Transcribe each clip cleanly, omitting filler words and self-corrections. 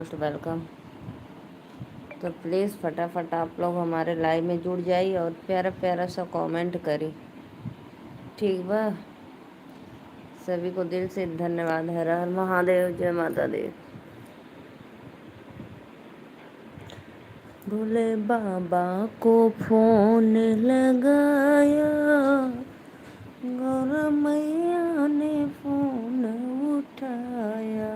Most welcome. तो please फटाफट आप लोग हमारे लाइव में जुड़ जाइए और प्यारा प्यारा सा कमेंट करिए, ठीक बा। सभी को दिल से धन्यवाद। हर हर महादेव, जय माता दी। भोले बाबा को फोन लगाया, गौर मैया ने फोन उठाया।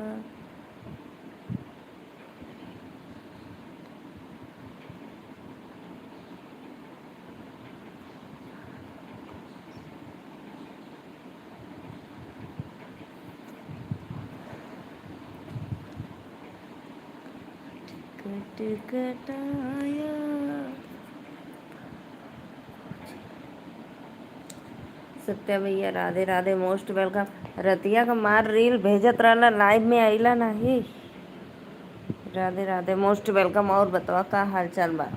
टिकट आया। सत्या भैया राधे राधे, मोस्ट वेलकम। रतिया का मार रील भेजत रहला, लाइव में आइला नहीं। Radhe Radhe, most welcome. और बताओ का हाल चाल बा।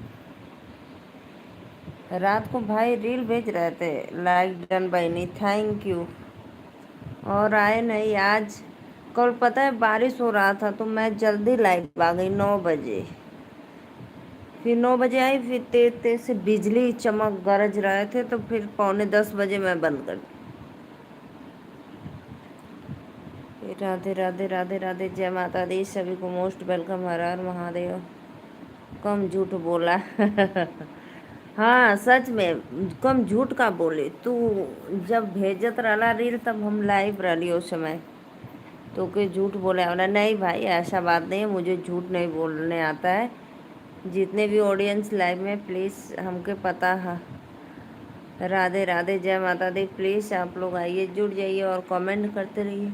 रात को भाई रील भेज रहे थे, लाइक डन बहनी, थैंक यू। और आए नहीं आज। कल पता है बारिश हो रहा था तो मैं जल्दी लाइव आ गई 9 बजे। फिर 9 बजे आई, फिर तेज तेज से बिजली चमक गरज रहे थे तो फिर पौने 10 बजे मैं बंद कर दी। राधे राधे राधे राधे, जय माता दी। सभी को मोस्ट वेलकम। हर हर महादेव। कम झूठ बोला। हाँ सच में, कम झूठ का बोले तू। जब भेजत रहला रील तब हम लाइव रही उस समय। तो के झूठ बोले वाला नहीं भाई, ऐसा बात नहीं है, मुझे झूठ नहीं बोलने आता है। जितने भी ऑडियंस लाइव में प्लीज़ हमके पता है। राधे राधे, जय माता दी। प्लीज़ आप लोग आइए, जुड़ जाइए और कमेंट करते रहिए।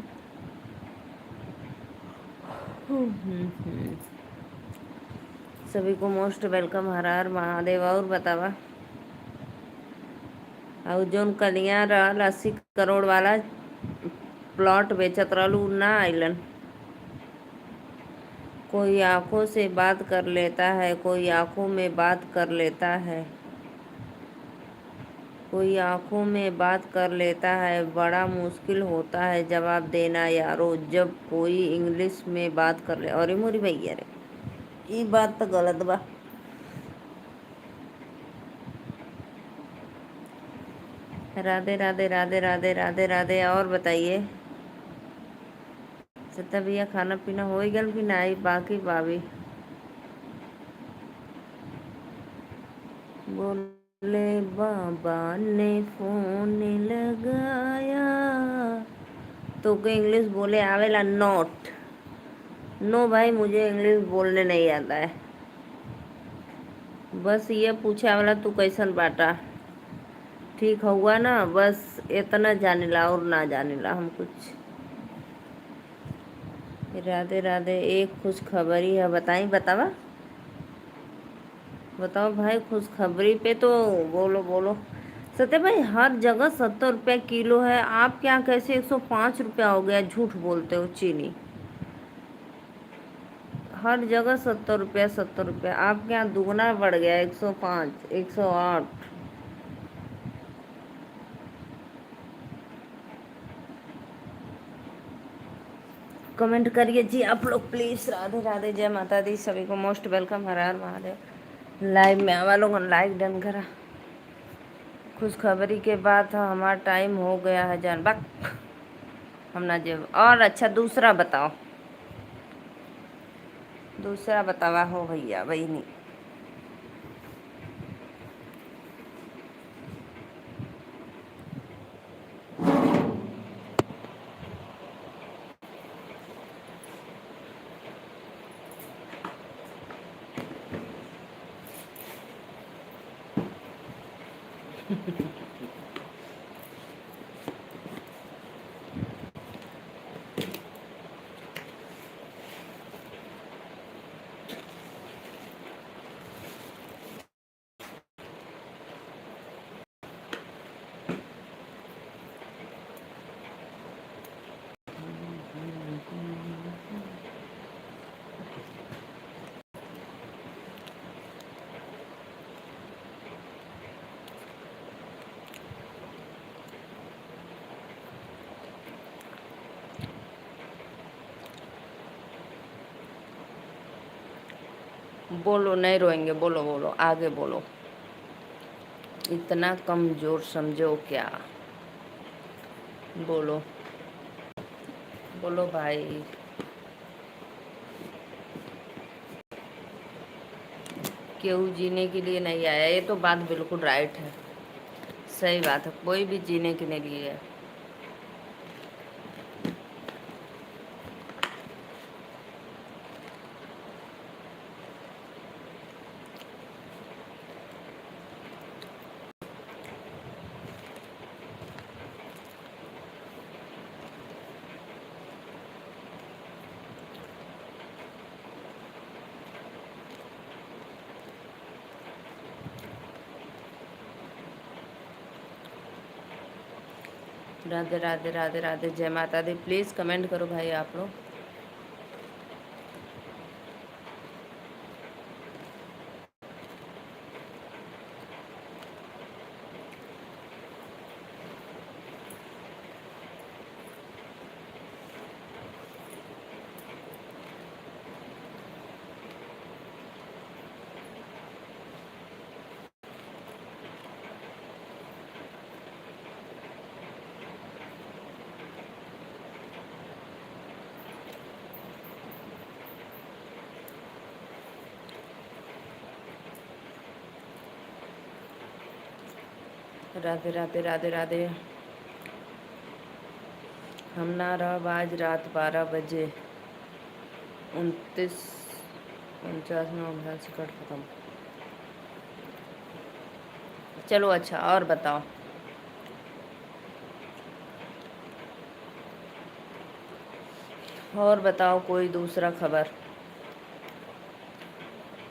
सभी को मोस्ट वेलकम। हर हर महादेव। और बतावा, और जोन कलिया रहल 80 करोड़ वाला प्लॉट बेचत रहल उ ना आइलन। कोई आंखों से बात कर लेता है, कोई आंखों में बात कर लेता है, कोई आंखों में बात कर लेता है। बड़ा मुश्किल होता है जवाब देना यारो, जब कोई इंग्लिश में बात कर ले। अरे मोरी भैया रे, ये बात तो गलत बा। राधे राधे राधे राधे राधे राधे। और बताइए सत्ता भैया, खाना पीना हो गल कि नहीं बाकी भाभी। बोले बाबा ने फोन लगाया। तो के इंग्लिश बोले आवेला नॉट। नो भाई, मुझे इंग्लिश बोलने नहीं आता है। बस ये पूछे आवेला तू कैसन बाटा, ठीक हुआ ना, बस इतना जानेला और ना जानेला हम कुछ। राधे राधे। एक खुश खबरी है, बताई बतावा। बताओ भाई, खुशखबरी पे तो बोलो बोलो। सत्य भाई, हर जगह 70 रुपया किलो है, आप क्या कैसे 105 रुपया हो गया, झूठ बोलते हो। चीनी हर जगह 70 रुपया 70 रुपया, आप क्या दुगना बढ़ गया, 105 108। कमेंट करिए जी आप लोग प्लीज़। राधे राधे, जय माता दी। सभी को मोस्ट वेलकम। हर हर महादेव। लाइव में आवा लोग, लाइक डन करा। खुशखबरी के बाद हमारा टाइम हो गया है जान बक। हम ना जब और अच्छा दूसरा बताओ, दूसरा बतावा हो भैया बहनी। बोलो, नहीं रोएंगे, बोलो बोलो, आगे बोलो। इतना कमजोर समझो क्या? बोलो बोलो भाई। क्यों जीने के लिए नहीं आया? ये तो बात बिल्कुल राइट है, सही बात है, कोई भी जीने के नहीं लिए है। राधे राधे राधे राधे, जय माता दी। प्लीज़ कमेंट करो भाई आप लोग। राधे राधे राधे राधे। हम ना रहा आज रात 12 बजे 29 49 में 59 कट खत्म। चलो अच्छा, और बताओ। और बताओ कोई दूसरा खबर।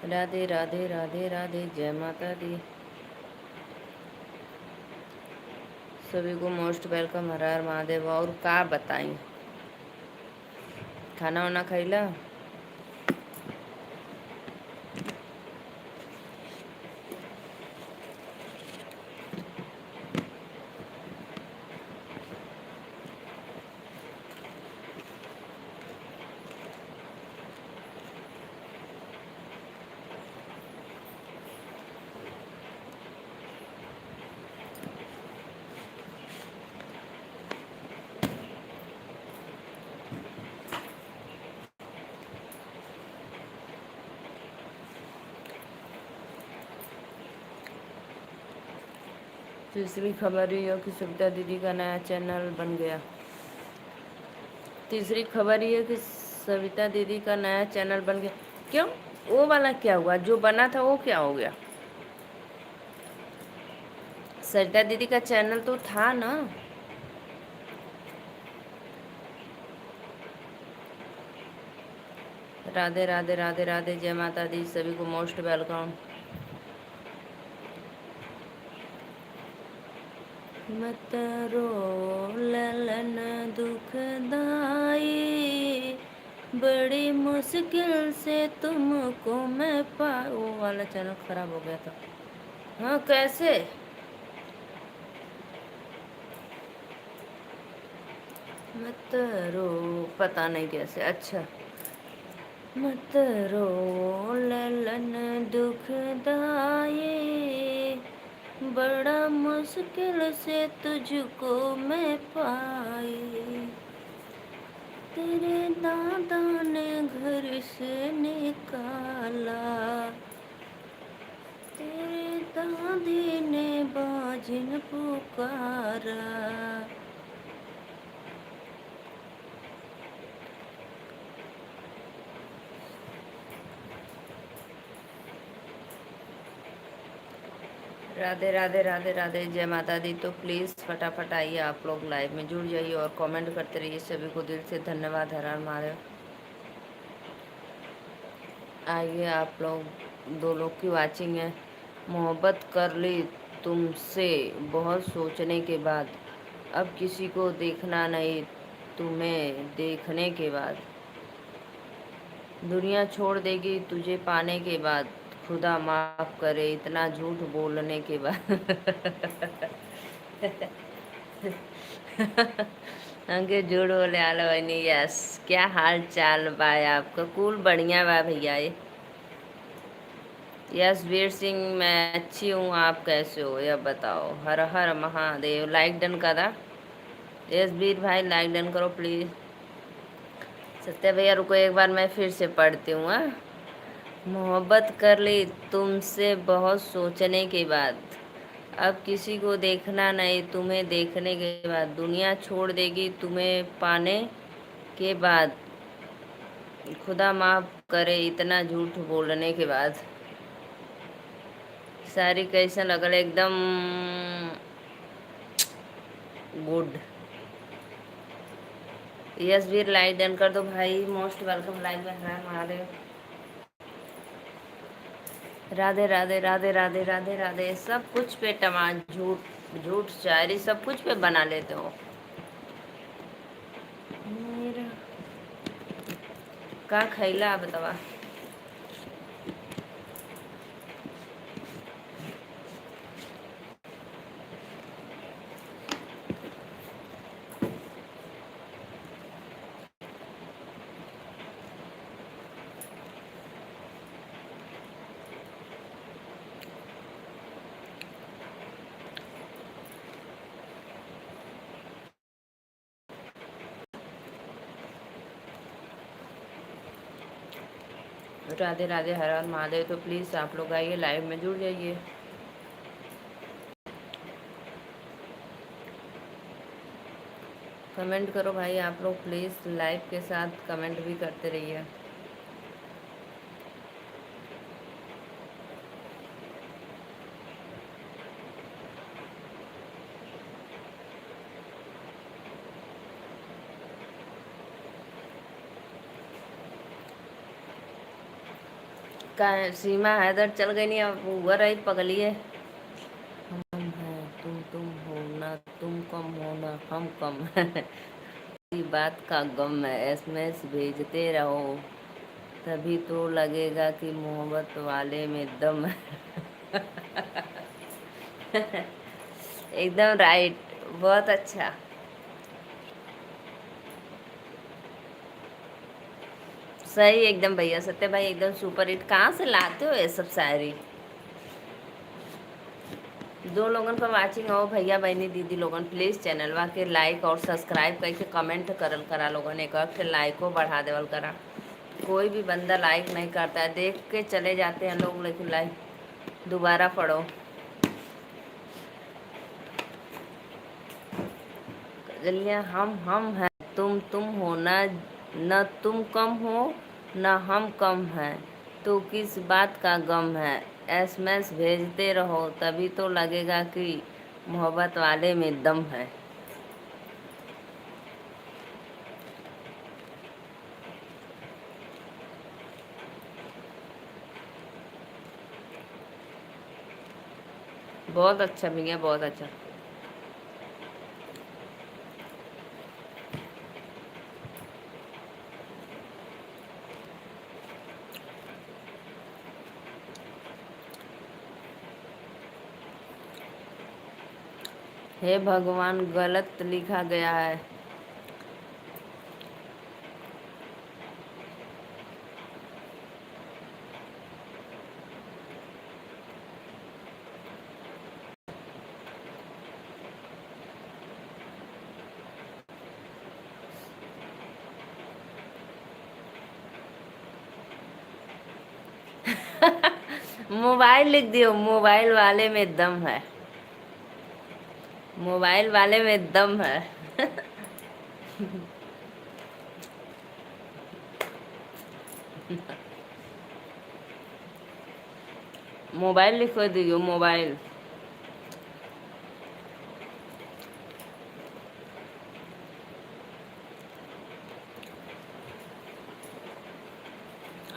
राधे राधे राधे राधे, जय माता दी। सभी को मोस्ट वेलकम, हर हर महादेव। और का बताई, खाना वाना खैला? तीसरी खबर ये है कि सविता दीदी का नया चैनल बन गया। तीसरी खबर ये है कि सविता दीदी का नया चैनल बन गया। क्यों? वो वाला क्या हुआ? जो बना था वो क्या हो गया? सरिता दीदी का चैनल तो था ना। राधे राधे राधे राधे, जय माता दी, सभी को मोस्ट वेलकम। मत रो ललन दुखदाई, बड़ी मुश्किल से तुमको मैं वो वाला चैनल खराब हो गया था। हाँ, कैसे? मत रो, पता नहीं कैसे। अच्छा, मत रो ललन दुखदाई, बड़ा मुश्किल से तुझको मैं पाई, तेरे दादा ने घर से निकाला, तेरे दादी ने बाजिन पुकारा। राधे राधे राधे राधे, जय माता दी। तो प्लीज़ फटाफट आइए, आप लोग लाइव में जुड़ जाइए और कमेंट करते रहिए। सभी को दिल से धन्यवाद, हर हर महादेव। आइए, आप लोग दो लोग की वाचिंग है। मोहब्बत कर ली तुमसे बहुत सोचने के बाद, अब किसी को देखना नहीं तुम्हें देखने के बाद, दुनिया छोड़ देगी तुझे पाने के बाद, खुदा माफ करे इतना झूठ बोलने के बाद। अंके झूठ बोले आलो नहीं। यस, क्या हाल चाल बा आपका? कूल बढ़िया बा भैया। ये यस वीर सिंह, मैं अच्छी हूँ, आप कैसे हो यह बताओ। हर हर महादेव। लाइक डन करा। यस वीर भाई लाइक डन करो प्लीज़। सत्य भैया रुको, एक बार मैं फिर से पढ़ती हूँ। हाँ, मोहब्बत कर ली तुमसे बहुत सोचने के बाद, अब किसी को देखना नहीं तुम्हें देखने के बाद, दुनिया छोड़ देगी तुम्हें पाने के बाद, खुदा माफ करे इतना झूठ बोलने के बाद। सारी कैसा लगल? एकदम गुड। यस वीर लाइक डन कर दो भाई। मोस्ट वेलकम लाइक में है हमारे। राधे राधे राधे राधे राधे राधे। सब कुछ पे झूठ झूठ शायरी सब कुछ पे बना लेते हो मेरा। का खैला बतावा। राधे राधे हर हर महादेव। तो प्लीज़ आप लोग आइए, लाइव में जुड़ जाइए। कमेंट करो भाई आप लोग प्लीज़, लाइव के साथ कमेंट भी करते रहिए। का सीमा हैदर चल गई नहीं, अब वो रही पगलिए। हम हैं तुम हो ना, तुम कम हो ना हम कम है। इसी बात का गम है, एसएमएस भेजते रहो तभी तो लगेगा कि मोहब्बत वाले में दम है। एकदम राइट, बहुत अच्छा। सही एकदम भैया, सत्य भाई एकदम सुपर हिट। कहाँ से लाते हो ये सब शायरी? जो लोगन का वाचिंग हो भैया बहनी दीदी लोगन, प्लीज़ चैनलवा के लाइक और सब्सक्राइब करके कमेंट करल करा लोगन, एक के लाइको बढ़ा देवल करा। कोई भी बंदा लाइक नहीं करता है, देख के चले जाते हैं लोग, लेकिन लाइक दोबारा पढ़ो। चलिए, हम हैं तुम हो ना, न तुम कम हो न हम कम हैं, तो किस बात का गम है, एसएमएस भेजते रहो तभी तो लगेगा कि मोहब्बत वाले में दम है। बहुत अच्छा भैया, बहुत अच्छा। हे भगवान, गलत लिखा गया है। मोबाइल लिख दियो, मोबाइल वाले में दम है, मोबाइल वाले में दम है। मोबाइल लिख दियो, मोबाइल।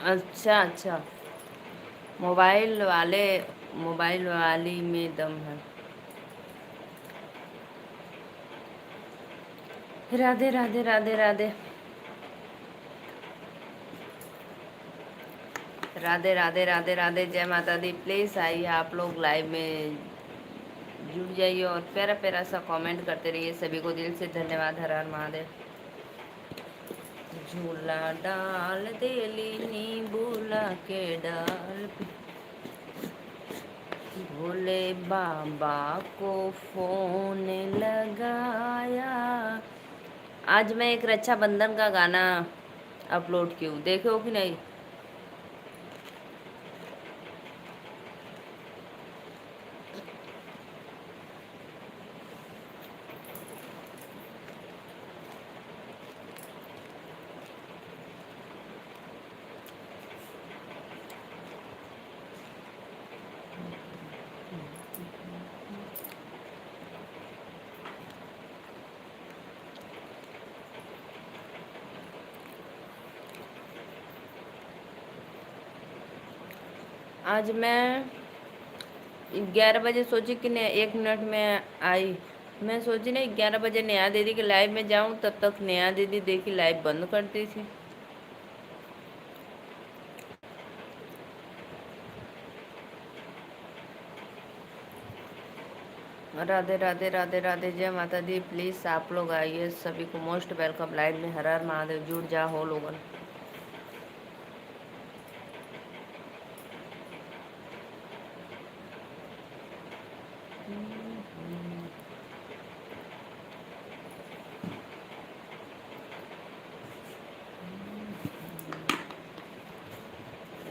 अच्छा अच्छा, मोबाइल वाले, मोबाइल वाली में दम है। राधे राधे राधे राधे राधे राधे राधे राधे। जय माता दी। प्लीज़ आइए आप लोग, लाइव में जुड़ जाइए और प्यारा प्यारा सा कमेंट करते रहिए। सभी को दिल से धन्यवाद। हर हर महादेव। झूला डाल देली नींबूला के डाल पे। भोले बाबा को फोन लगाया। आज मैं एक रक्षाबंधन का गाना अपलोड की हूँ, देखे हो कि नहीं? आज मैं 11 बजे सोची कि नहीं 1 मिनट में आई। मैं सोची नहीं 11 बजे नेहा दीदी के लाइव में जाऊं, तब तक नेहा दीदी देखी लाइव बंद कर दी थी। राधे राधे राधे राधे, जय माता दी। प्लीज आप लोग आइए, सभी को मोस्ट वेलकम लाइव में। हर हर महादेव, जुड़ जा हो लोगन।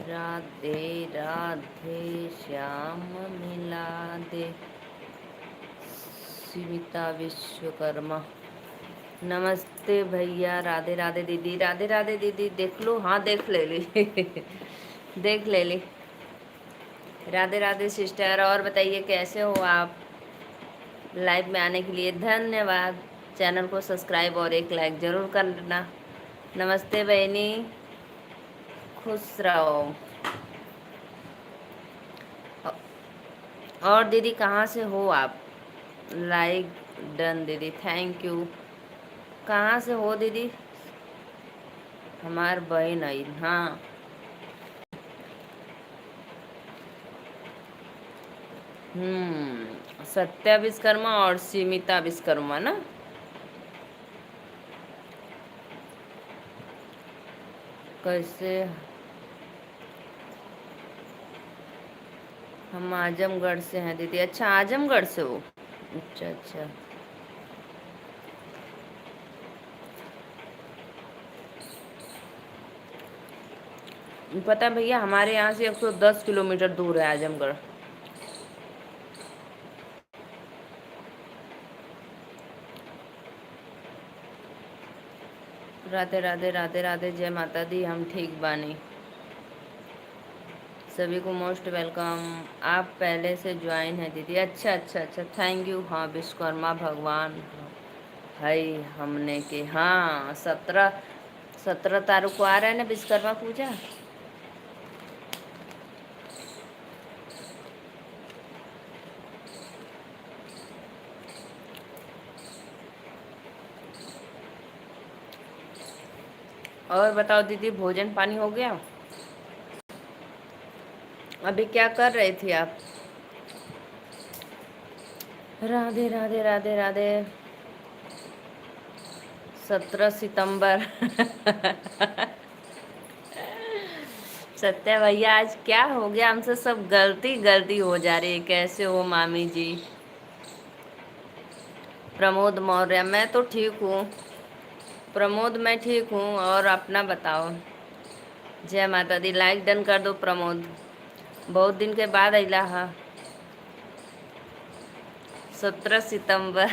राधे राधे श्याम मिला दे, सीमिता विश्वकर्मा। नमस्ते भैया, राधे राधे दीदी, राधे राधे दीदी। देख लो, हाँ देख ले ली देख ले ली। राधे राधे सिस्टर, और बताइए कैसे हो आप? लाइव में आने के लिए धन्यवाद। चैनल को सब्सक्राइब और एक लाइक ज़रूर करना। नमस्ते बहनी, खुश रहो। और दीदी कहाँ से हो आप? लाइक डन दीदी, थैंक यू। कहाँ से हो दीदी? हमार बहन आई, हाँ। सत्या विश्वकर्मा और सीमिता विश्वकर्मा ना। कैसे? हम आजमगढ़ से हैं दीदी। अच्छा, आजमगढ़ से हो? अच्छा अच्छा। पता है भैया, हमारे यहाँ से 110 किलोमीटर दूर है आजमगढ़। राधे राधे राधे राधे, जय माता दी। हम ठीक बानी, सभी को मोस्ट वेलकम। आप पहले से ज्वाइन है दीदी? अच्छा अच्छा अच्छा, थैंक यू। हाँ, विश्वकर्मा भगवान है हमने के। हाँ, 17 तारीख को आ रहा है ना विश्वकर्मा पूजा। और बताओ दीदी, भोजन पानी हो गया? अभी क्या कर रहे थे आप? राधे राधे राधे राधे। 17 सितंबर सत्या भैया, आज क्या हो गया? हमसे सब गलती गलती हो जा रही है। कैसे हो मामी जी? प्रमोद मौर्य, मैं तो ठीक हूँ। प्रमोद, मैं ठीक हूँ। और अपना बताओ? जय माता दी। लाइक डन कर दो प्रमोद, बहुत दिन के बाद अला हा। 17 सितंबर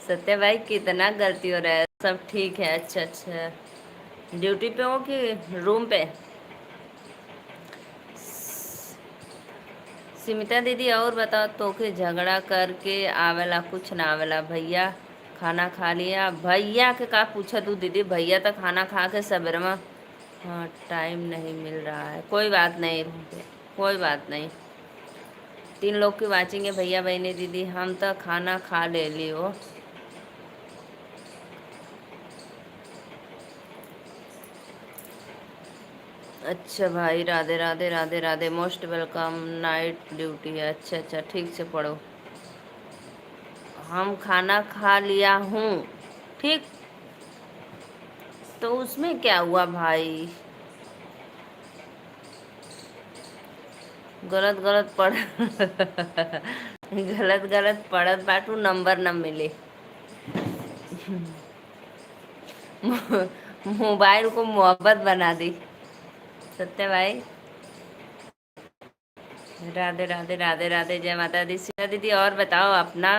सत्या भाई, कितना गलती हो रहा है? सब ठीक है? अच्छा अच्छा। ड्यूटी पे हो कि रूम पे? सीमिता दीदी, और बताओ, तो के झगड़ा करके आवेला कुछ ना आवेला? भैया खाना खा लिया? भैया के का पूछा तू दीदी, भैया तो खाना खा के सवेरे में। हाँ, टाइम नहीं मिल रहा है, कोई बात नहीं, कोई बात नहीं। 3 लोग की वाचिंग है भैया बहनी दीदी। हम तो खाना खा ले लियो। अच्छा भाई, Radhe Radhe Radhe Radhe, most welcome. Night duty है? अच्छा अच्छा, ठीक से पढ़ो। हम खाना खा लिया हूँ, ठीक। तो उसमें क्या हुआ भाई? गलत गलत पढ़ गलत गलत पढ़त बाटू नंबर न मिले। मोबाइल को मोहब्बत बना दी। सत्य भाई, राधे राधे राधे राधे, जय माता दी। सीता दीदी और बताओ अपना।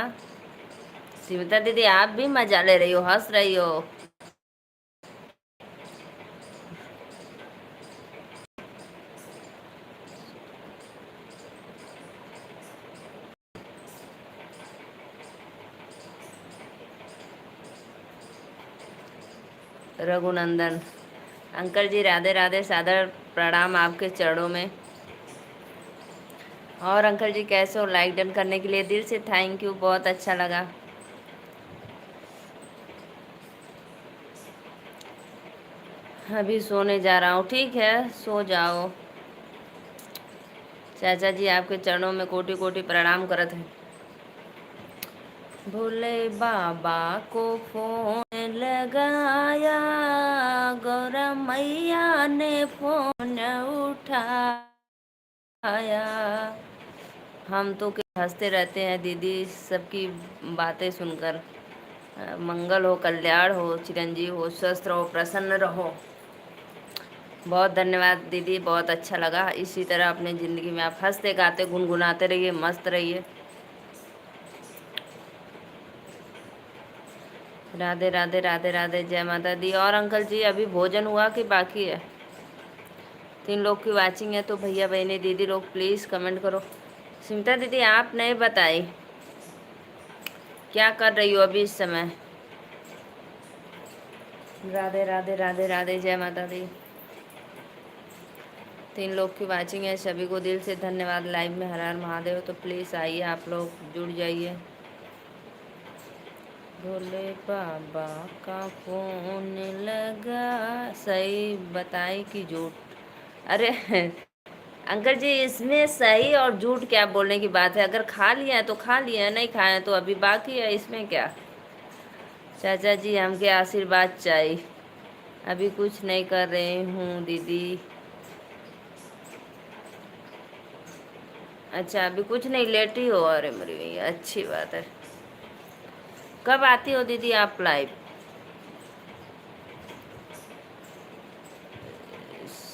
सीता दीदी आप भी मजा ले रही हो, हंस रही हो। रघुनंदन अंकल जी राधे राधे, सादर प्रणाम आपके चरणों में। और अंकल जी कैसे हो? लाइक डन करने के लिए दिल से थैंक यू, बहुत अच्छा लगा। अभी सोने जा रहा हूँ, ठीक है सो जाओ। चाचा जी आपके चरणों में कोटि कोटि प्रणाम करत हैं। भोले बाबा को फोन लगाया, गौरा मैया ने फोन उठाया। हम तो हंसते रहते हैं दीदी सबकी बातें सुनकर। मंगल हो, कल्याण हो, चिरंजीव हो, स्वस्थ रहो, प्रसन्न रहो। बहुत धन्यवाद दीदी, बहुत अच्छा लगा। इसी तरह अपने ज़िंदगी में आप हंसते गाते गुनगुनाते रहिए, मस्त रहिए। राधे राधे राधे राधे, जय माता दी। और अंकल जी अभी भोजन हुआ कि बाकी है? 3 लोग की वाचिंग है तो भैया बहने दीदी लोग प्लीज़ कमेंट करो। स्मिता दीदी आप नहीं बताई क्या कर रही हो अभी इस समय? राधे राधे राधे राधे, जय माता दी। 3 लोग की वाचिंग है, सभी को दिल से धन्यवाद। लाइव में हर हर महादेव, तो प्लीज़ आइए आप लोग जुड़ जाइए। भोले बाबा का फोन लगा, सही बताई कि झूठ? अरे अंकल जी इसमें सही और झूठ क्या बोलने की बात है? अगर खा लिया है तो खा लिया है, नहीं खाया तो अभी बाकी है, इसमें क्या? चाचा जी हमके आशीर्वाद चाहिए। अभी कुछ नहीं कर रही हूँ दीदी। अच्छा अभी कुछ नहीं, लेटी हो? अरे मेरी भैया अच्छी बात है। कब आती हो दीदी आप लाइव?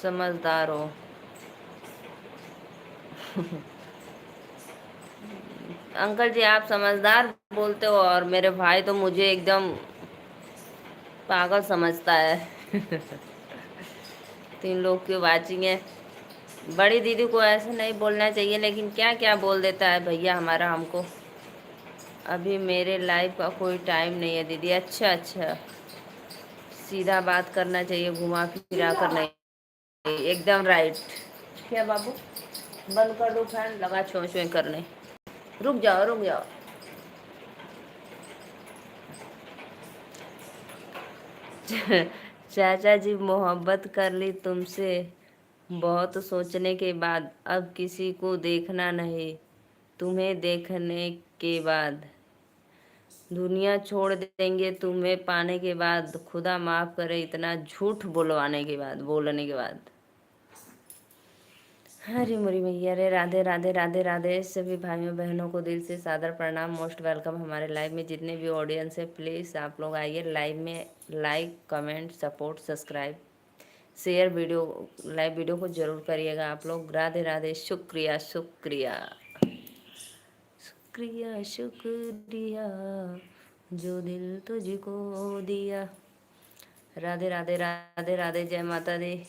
समझदार हो। अंकल जी आप समझदार बोलते हो और मेरे भाई तो मुझे एकदम पागल समझता है। 3 लोग की वाचिंग है। बड़ी दीदी को ऐसे नहीं बोलना चाहिए, लेकिन क्या क्या बोल देता है भैया हमारा हमको। अभी मेरे लाइफ का कोई टाइम नहीं है दीदी। अच्छा अच्छा, सीधा बात करना चाहिए, घुमा फिरा कर नहीं। एकदम राइट। क्या बाबू, बंद कर दो फैन, लगा छों छों करने। रुक जाओ रुक जाओ। चाचा जी मोहब्बत कर ली तुमसे बहुत सोचने के बाद, अब किसी को देखना नहीं, तुम्हें देखने के बाद दुनिया छोड़ देंगे, तुम्हें पाने के बाद खुदा माफ़ करे इतना झूठ बोलने के बाद। हरी मुरी मैया रे, राधे राधे राधे राधे। सभी भाइयों बहनों को दिल से सादर प्रणाम, मोस्ट वेलकम हमारे लाइव में। जितने भी ऑडियंस है प्लीज़ आप लोग आइए लाइव में। Like comment support subscribe share live video को ज़रूर करिएगा आप लोग। राधे राधे, शुक्रिया शुक्रिया शुक्रिया शुक्रिया, जो दिल तुझको दिया। राधे राधे राधे राधे, जय माता दी।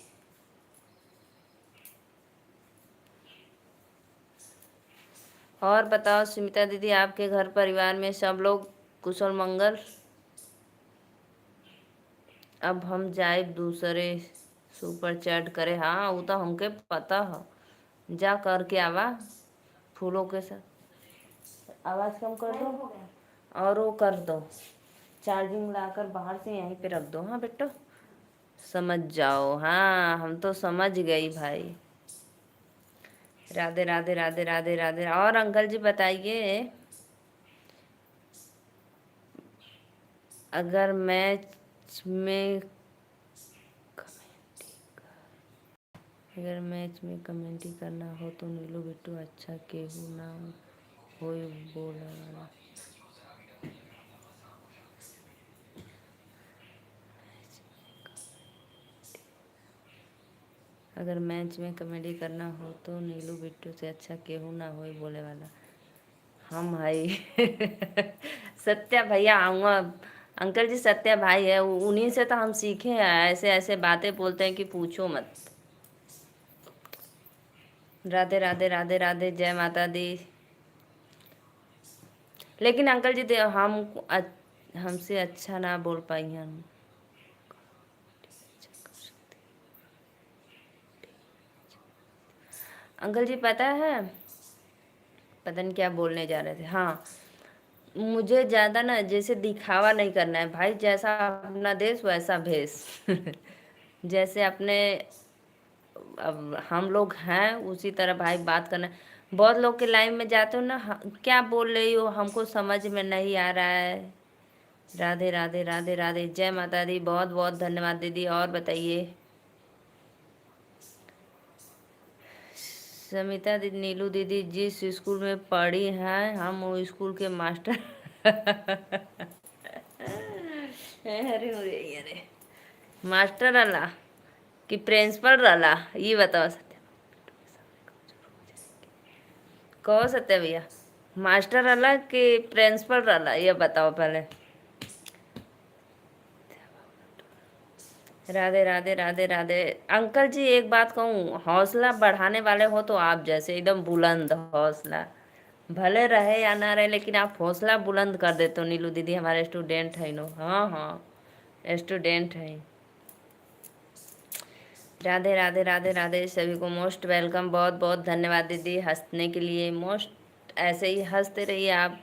और बताओ सुमिता दीदी आपके घर परिवार में सब लोग कुशल मंगल? अब हम जाए दूसरे सुपर चैट करे। हाँ वो तो हमके पता है, जा करके आवा फूलों के साथ। आवाज़ कम कर दो और वो कर दो, चार्जिंग लाकर बाहर से यहीं पे रख दो। हाँ बेटा समझ जाओ। हाँ हम तो समझ गई भाई। राधे राधे राधे राधे राधे। और अंकल जी बताइए, अगर मैच में अगर मैच में कमेंट्री करना हो तो नीलू बिट्टू अच्छा केहू ना होई बोला। अगर मैच में कमेडी करना हो तो नीलू बिट्टू से अच्छा केहू ना होई बोले वाला हम भाई। सत्या भैया आऊँगा। अंकल जी सत्या भाई है, उन्हीं से तो हम सीखे हैं। ऐसे ऐसे बातें बोलते हैं कि पूछो मत। राधे राधे राधे राधे, जय माता दी। लेकिन अंकल जी हमसे अच्छा ना बोल पाई हैं हम। अंकल जी पता है, पता नहीं क्या बोलने जा रहे थे। हाँ, मुझे ज़्यादा ना जैसे दिखावा नहीं करना है भाई। जैसा अपना देश वैसा भेष। जैसे अपने अब हम लोग हैं उसी तरह भाई बात करना है। बहुत लोग के लाइन में जाते हो ना, क्या बोल रही हो हमको समझ में नहीं आ रहा है। राधे राधे राधे राधे, जय माता दी। बहुत बहुत धन्यवाद दीदी। और बताइए। समिता दीदी, नीलू दीदी जिस स्कूल में पढ़ी हैं हम वो स्कूल के मास्टर। अरे अरे अरे, मास्टर रला कि प्रिंसिपल रला, ये बताओ सत्य। कहो सत्य भैया, मास्टर रला कि प्रिंसिपल रला, ये बताओ पहले। राधे राधे राधे राधे। अंकल जी एक बात कहूँ, हौसला बढ़ाने वाले हो तो आप जैसे एकदम बुलंद हौसला, भले रहे या ना रहे लेकिन आप हौसला बुलंद कर देते हो। नीलू दीदी हमारे स्टूडेंट है नो। हाँ हाँ, स्टूडेंट है। राधे राधे राधे राधे, सभी को मोस्ट वेलकम। बहुत बहुत धन्यवाद दीदी हंसने के लिए। मोस्ट ऐसे ही हंसते रहिए आप।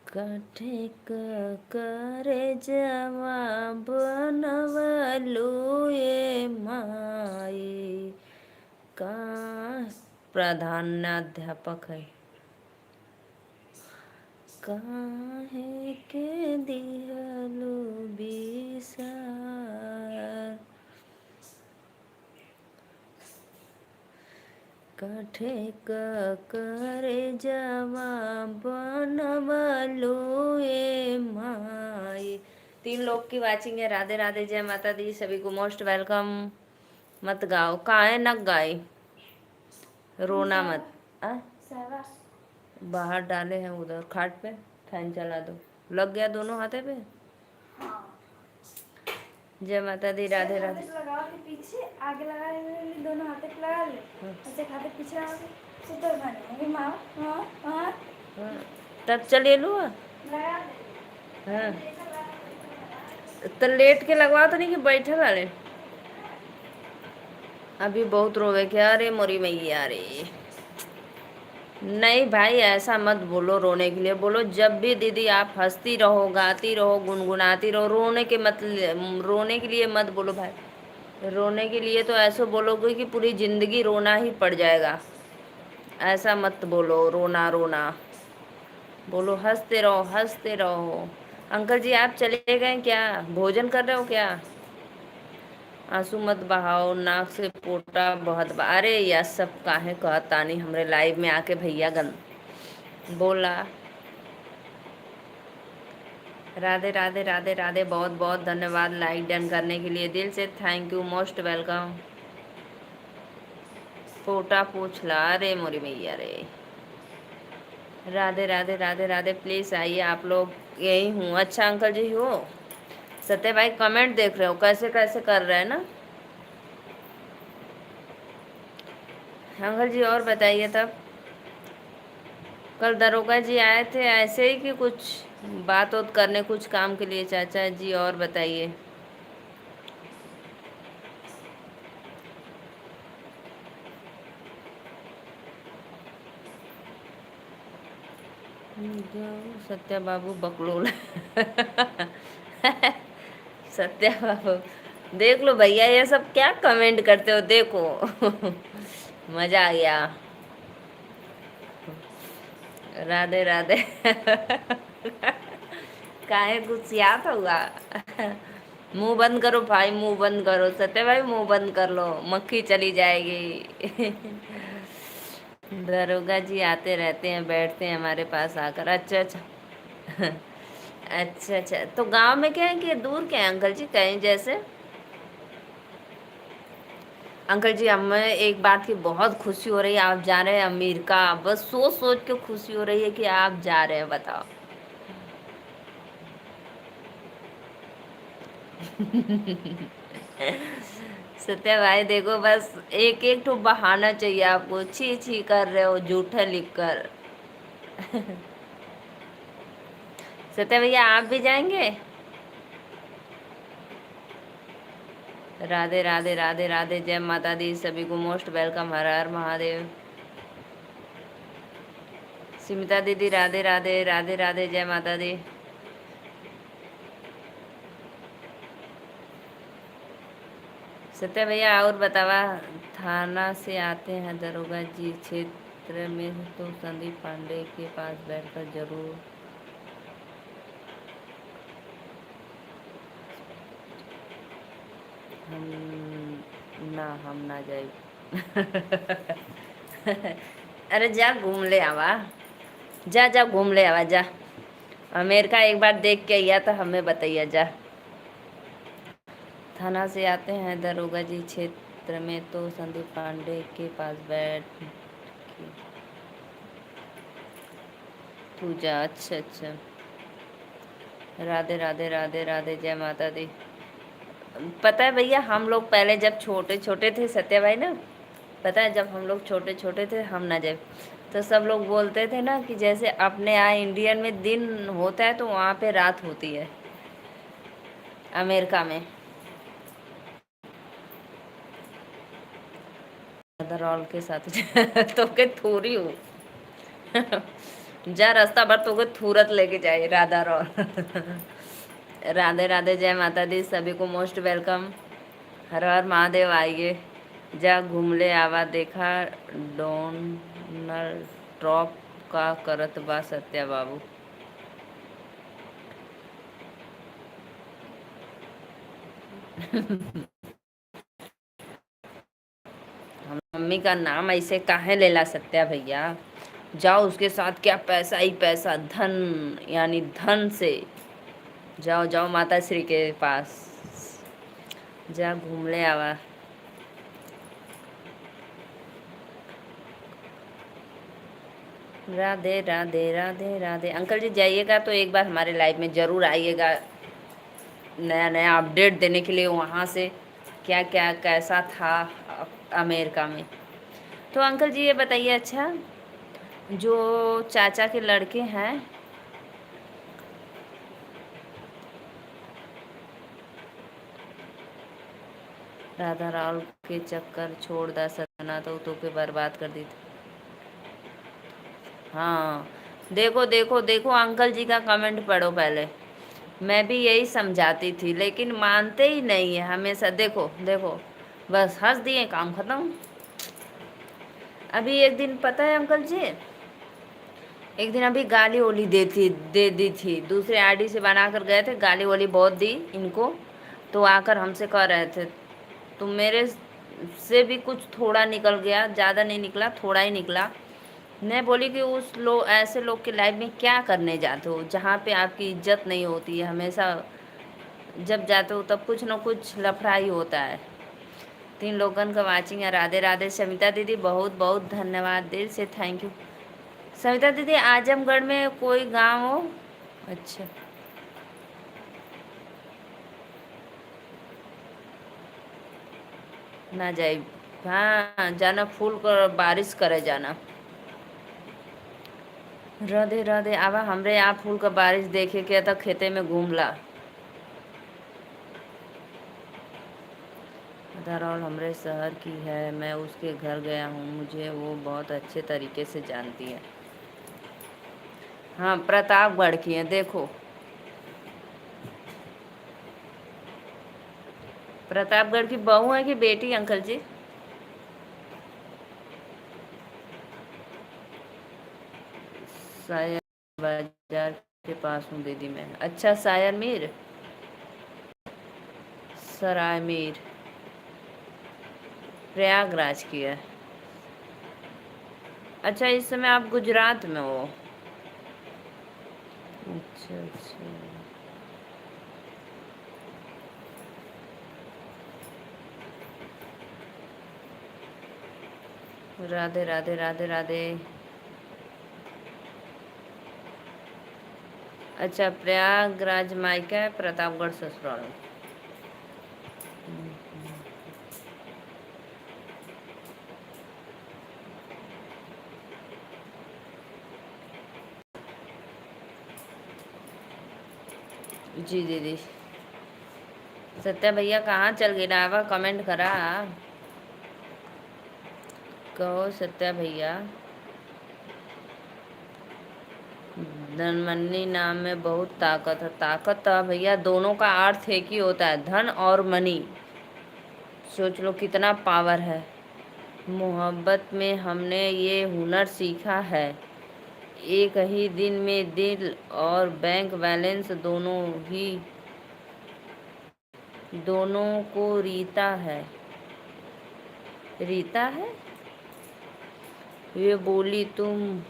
कठे करे जवाब बनवलू ये माई का। प्रधानाध्यापक है। काहे के दिहलू बिसार। कठे करे जवाब बनवलू ये माई। 3 लोग की वाचिंग है। राधे राधे, जय माता दी, सभी को मोस्ट वेलकम। मत गाओ, काहे न गाए, रोना मत। आ? बाहर डाले हैं उधर खाट पे, फैन चला दो। लग गया दोनों हाथे पे। जय माता दी, राधे राधे। लगाओ के पीछे आगे लगा ले, दोनों हाथे पे लगा ले, ऐसे खाते पीछे आओ, सुतर बने माँ। हाँ हाँ, तब चलिए लो लगा दे। हाँ, तो लेट के लगवा तो नहीं कि बैठे वाले। अभी बहुत रोवे क्या, अरे मोरी मैया रे। नहीं भाई ऐसा मत बोलो, रोने के लिए बोलो। जब भी दीदी आप हंसती रहो, गाती रहो, गुनगुनाती रहो, रोने के लिए मत बोलो भाई। रोने के लिए तो ऐसे बोलोगे कि पूरी जिंदगी रोना ही पड़ जाएगा। ऐसा मत बोलो रोना रोना, बोलो हंसते रहो हंसते रहो। अंकल जी आप चले गए क्या, भोजन कर रहे हो क्या? आंसू मत बहाओ, नाक से पोटा बहुत अरे यह सब काहे कहता नहीं हमरे लाइव में आके भैया गन बोला। राधे राधे राधे राधे, बहुत बहुत धन्यवाद लाइक डन करने के लिए, दिल से थैंक यू, मोस्ट वेलकम। पोटा पूछ ला, अरे मोरी मैया रे। राधे राधे राधे राधे, प्लीज़ आइए आप लोग। यही हूँ। अच्छा अंकल जी हो। सत्य भाई कमेंट देख रहे हो कैसे कैसे कर रहे हैं ना अंकल जी। और बताइए तब, कल दरोगा जी आए थे ऐसे ही कि कुछ बात उत करने, कुछ काम के लिए? चाचा जी और बताइए। सत्या बाबू बकलोल। सत्या बाबू देख लो भैया, ये सब क्या कमेंट करते हो देखो। मजा आ गया। राधे राधे। काहे गुस्सियात हुआ। मुंह बंद करो भाई, मुंह बंद करो सत्य भाई, मुंह बंद कर लो, मक्खी चली जाएगी। दरोगा जी आते रहते हैं, बैठते हैं हमारे पास आकर। अच्छा अच्छा। अच्छा अच्छा, तो गांव में क्या है कि दूर क्या है अंकल जी, कहीं जैसे? अंकल जी हमें एक बात की बहुत खुशी हो रही है, आप जा रहे हैं अमेरिका। बस सोच सोच के खुशी हो रही है कि आप जा रहे हैं, बताओ। सत्या भाई देखो, बस एक एक तो बहाना चाहिए आपको, छी छी कर रहे हो झूठा लिख कर। सत्या भैया आप भी जाएंगे? राधे राधे राधे राधे, जय माता दी, सभी को मोस्ट वेलकम, हर हर महादेव। स्मिता दीदी राधे राधे राधे राधे, जय माता दी। सत्या भैया और बतावा, थाना से आते हैं दरोगा जी क्षेत्र में तो संदीप पांडे के पास बैठकर जरूर। हम हम ना जाए। अरे जा घूम ले आवा, जा जा घूम ले आवा जा। अमेरिका एक बार देख के आया तो हमें बताइए जा। थाना से आते हैं दरोगा जी क्षेत्र में तो संदीप पांडे के पास बैठ के तू जा। अच्छा अच्छा, राधे राधे राधे राधे, जय माता दी। पता है भैया, हम लोग पहले जब छोटे छोटे थे सत्या भाई ना, पता है जब हम लोग छोटे छोटे थे, हम ना जब, तो सब लोग बोलते थे ना कि जैसे अपने यहाँ इंडियन में दिन होता है तो वहाँ पे रात होती है अमेरिका में। रॉल के साथ। तो के थोड़ी हो। जा रास्ता भर तो के थूरत लेके जाए राधा रॉल। राधे राधे, जय माता दी, सभी को मोस्ट वेलकम, हर हर महादेव। आइए जा घूम ले आवा, देखा डोनाल्ड ट्रम्प का करत बा सत्या बाबू। हम मम्मी का नाम ऐसे काहे लेला सत्या भैया? जाओ उसके साथ, क्या पैसा ही पैसा, धन यानी धन से। जाओ जाओ माता श्री के पास, जा घूम ले आवा। राधे राधे राधे राधे। अंकल जी जाइएगा तो एक बार हमारे लाइफ में ज़रूर आइएगा, नया नया अपडेट देने के लिए वहाँ से क्या क्या कैसा था अमेरिका में। तो अंकल जी ये बताइए, अच्छा जो चाचा के लड़के हैं, राधा राव के चक्कर छोड़ दा सतना तो के बर्बाद कर दी थी। हाँ, देखो देखो देखो, अंकल जी का कमेंट पढ़ो पहले। मैं भी यही समझाती थी लेकिन मानते ही नहीं है हमेशा। देखो देखो, बस हंस दिए, काम खत्म। अभी एक दिन पता है अंकल जी, एक दिन अभी गाली ओली दे दी थी, दूसरे आईडी से बना कर गए थे, गाली वाली बहुत दी इनको। तो आकर हमसे कह रहे थे, तो मेरे से भी कुछ थोड़ा निकल गया, ज़्यादा नहीं निकला, थोड़ा ही निकला। मैं बोली कि उस लोग, ऐसे लोग की लाइफ में क्या करने जाते हो जहाँ पे आपकी इज्जत नहीं होती है। हमेशा जब जाते हो तब कुछ न कुछ लफड़ा ही होता है। 3 लोगन का वाचिंग है। राधे राधे समिता दीदी, बहुत बहुत धन्यवाद, दिल से थैंक यू। सविता दीदी, आजमगढ़ में कोई गांव हो? अच्छा, ना जाए। हाँ जाना, फूल कर बारिश करे जाना। राधे राधे, आवा हमरे यहाँ फूल का बारिश देखे के तो खेते में घूमला। दरअसल हमरे शहर की है, मैं उसके घर गया हूँ, मुझे वो बहुत अच्छे तरीके से जानती है। हाँ प्रतापगढ़ की है, देखो प्रतापगढ़ की बहू है कि बेटी अंकल जी? सायर बाजार के पास हूँ दीदी मैं। अच्छा सायर मीर। सराय मीर प्रयागराज की है। अच्छा, इस समय आप गुजरात में हो। अच्छा अच्छा। राधे राधे राधे राधे। अच्छा, प्रयागराज मायका है, प्रतापगढ़ ससुराल। जी दीदी। सत्या भैया कहाँ चल गए रावा, कमेंट करा। कहो सत्या भैया। धनमनी नाम में बहुत ताकत है। ताकत तो भैया दोनों का अर्थ एक ही होता है, धन और मनी। सोच लो कितना पावर है। मोहब्बत में हमने ये हुनर सीखा है, एक ही दिन में दिल और बैंक बैलेंस दोनों को रीता है। रीता है। ये बोली तुम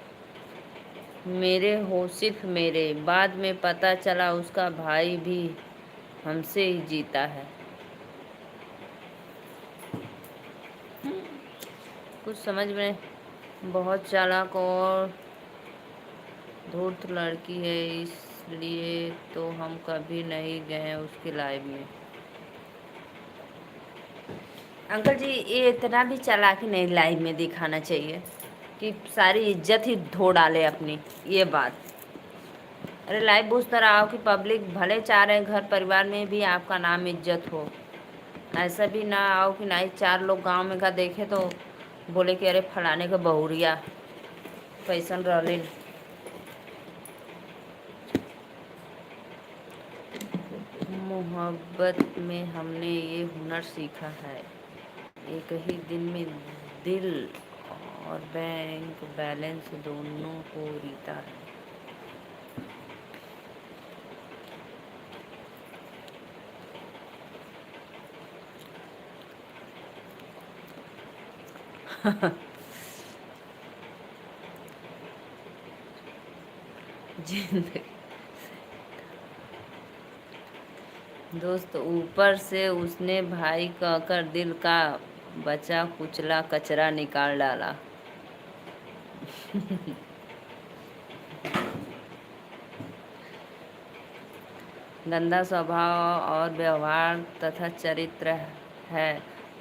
मेरे हो सिर्फ मेरे, बाद में पता चला उसका भाई भी हमसे ही जीता है। कुछ समझ में। बहुत चालाक और धूर्त लड़की है, इसलिए तो हम कभी नहीं गए उसके लाइफ में। अंकल जी, ये इतना भी चालाकी नहीं लाइव में दिखाना चाहिए कि सारी इज्जत ही धो डाले अपनी। ये बात, अरे लाइव बुझ तरह आओ कि पब्लिक भले चाह रहे घर परिवार में भी आपका नाम इज्जत हो। ऐसा भी ना आओ कि नहीं चार लोग गांव में का देखे तो बोले कि अरे फलाने का बहुरिया कैसन रहलिन। मोहब्बत में हमने ये हुनर सीखा है, एक ही दिन में दिल और बैंक बैलेंस दोनों को रीता है। जिंदगी दोस्त, ऊपर से उसने भाई कहकर दिल का बचा कुचला कचरा निकाल डाला। गंदा स्वभाव और व्यवहार तथा चरित्र है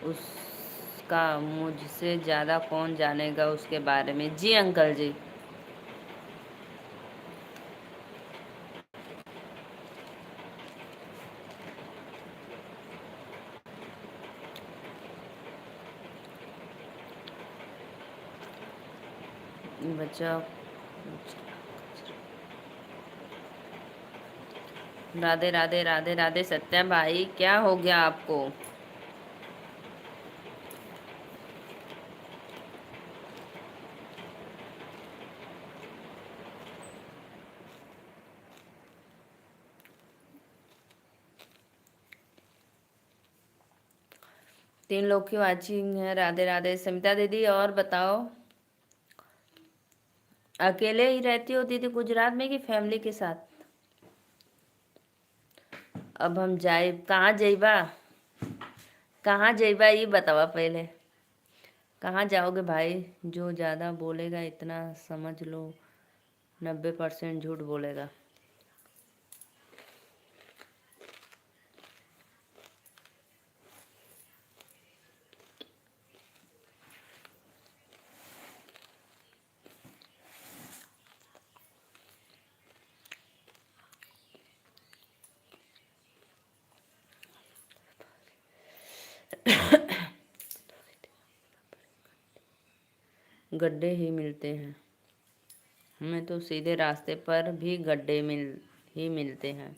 उसका, मुझसे ज़्यादा कौन जानेगा उसके बारे में। जी अंकल जी। बच्चा। राधे राधे राधे राधे। सत्या भाई क्या हो गया आपको? 3 लोग की वाचिंग है। राधे राधे। समिता दीदी और बताओ, अकेले ही रहती हो दीदी गुजरात में कि फैमिली के साथ? अब हम जाए कहाँ जाइबा? कहाँ जाइबा ये बतावा पहले। कहाँ जाओगे भाई? जो ज़्यादा बोलेगा इतना समझ लो 90% झूठ बोलेगा। गड्ढे ही मिलते हैं हमें तो, सीधे रास्ते पर भी गड्ढे मिलते हैं।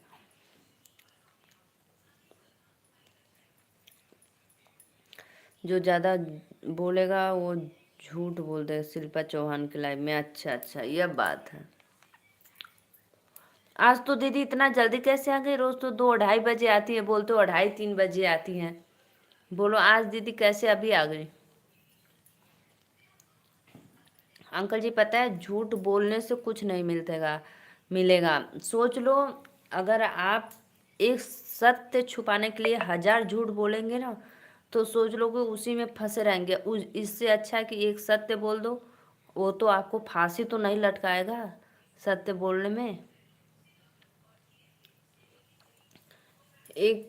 जो ज़्यादा बोलेगा वो झूठ बोलते हैं। शिल्पा चौहान के लाइफ में। अच्छा अच्छा, यह बात है। आज तो दीदी इतना जल्दी कैसे आ गई? रोज तो 2-2:30 बजे आती है, बोलते हो 2:30-3 बजे आती हैं। बोलो आज दीदी कैसे अभी आ गई? अंकल जी पता है झूठ बोलने से कुछ नहीं मिलतेगा मिलेगा। सोच लो, अगर आप एक सत्य छुपाने के लिए 1000 झूठ बोलेंगे ना, तो सोच लो कि उसी में फंसे रहेंगे। इससे अच्छा है कि एक सत्य बोल दो। वो तो आपको फांसी तो नहीं लटकाएगा सत्य बोलने में। एक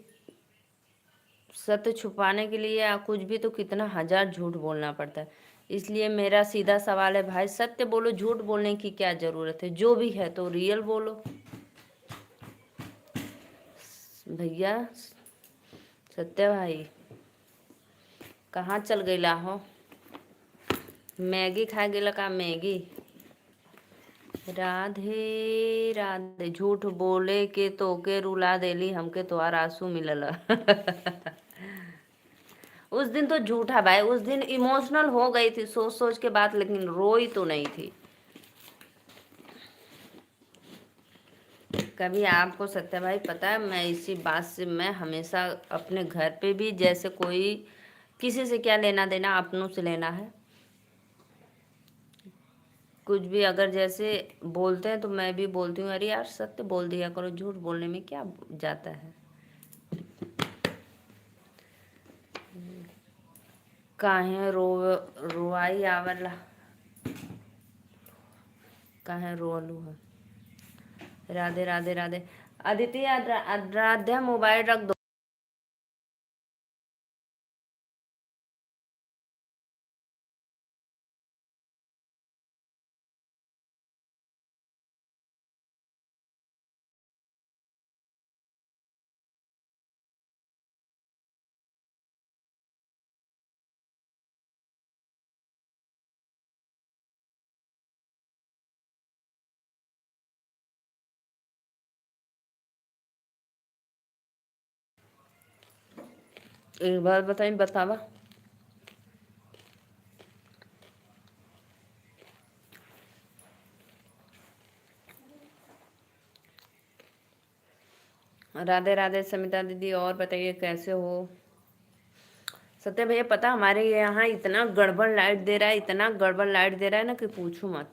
सत्य छुपाने के लिए या कुछ भी तो कितना 1000 झूठ बोलना पड़ता है। इसलिए मेरा सीधा सवाल है भाई, सत्य बोलो, झूठ बोलने की क्या जरूरत है? जो भी है तो रियल बोलो भैया। सत्य भाई कहाँ चल गईला हो? मैगी खा गेला का? मैगी। राधे राधे। झूठ बोले के तो के रुला देली, हमके तो आंसू मिलल। उस दिन तो झूठा भाई, उस दिन इमोशनल हो गई थी सोच सोच के बात, लेकिन रोई तो नहीं थी। कभी आपको सत्य भाई पता है, मैं इसी बात से मैं हमेशा अपने घर पे भी, जैसे कोई किसी से क्या लेना देना, अपनों से लेना है। कुछ भी अगर जैसे बोलते हैं तो मैं भी बोलती हूँ, अरे यार सत्य बोल दिया करो, झूठ बोलने में क्या जाता है। काहे रोवाई आवला? काहे रोलू है? राधे राधे राधे। अदिति आराध्या मोबाइल रख दो। एक बार बताई बतावा। राधे राधे समिता दीदी, और बताइए कैसे हो? सत्य भैया पता हमारे यहाँ इतना गड़बड़ लाइट दे रहा है, इतना गड़बड़ लाइट दे रहा है ना कि पूछो मत।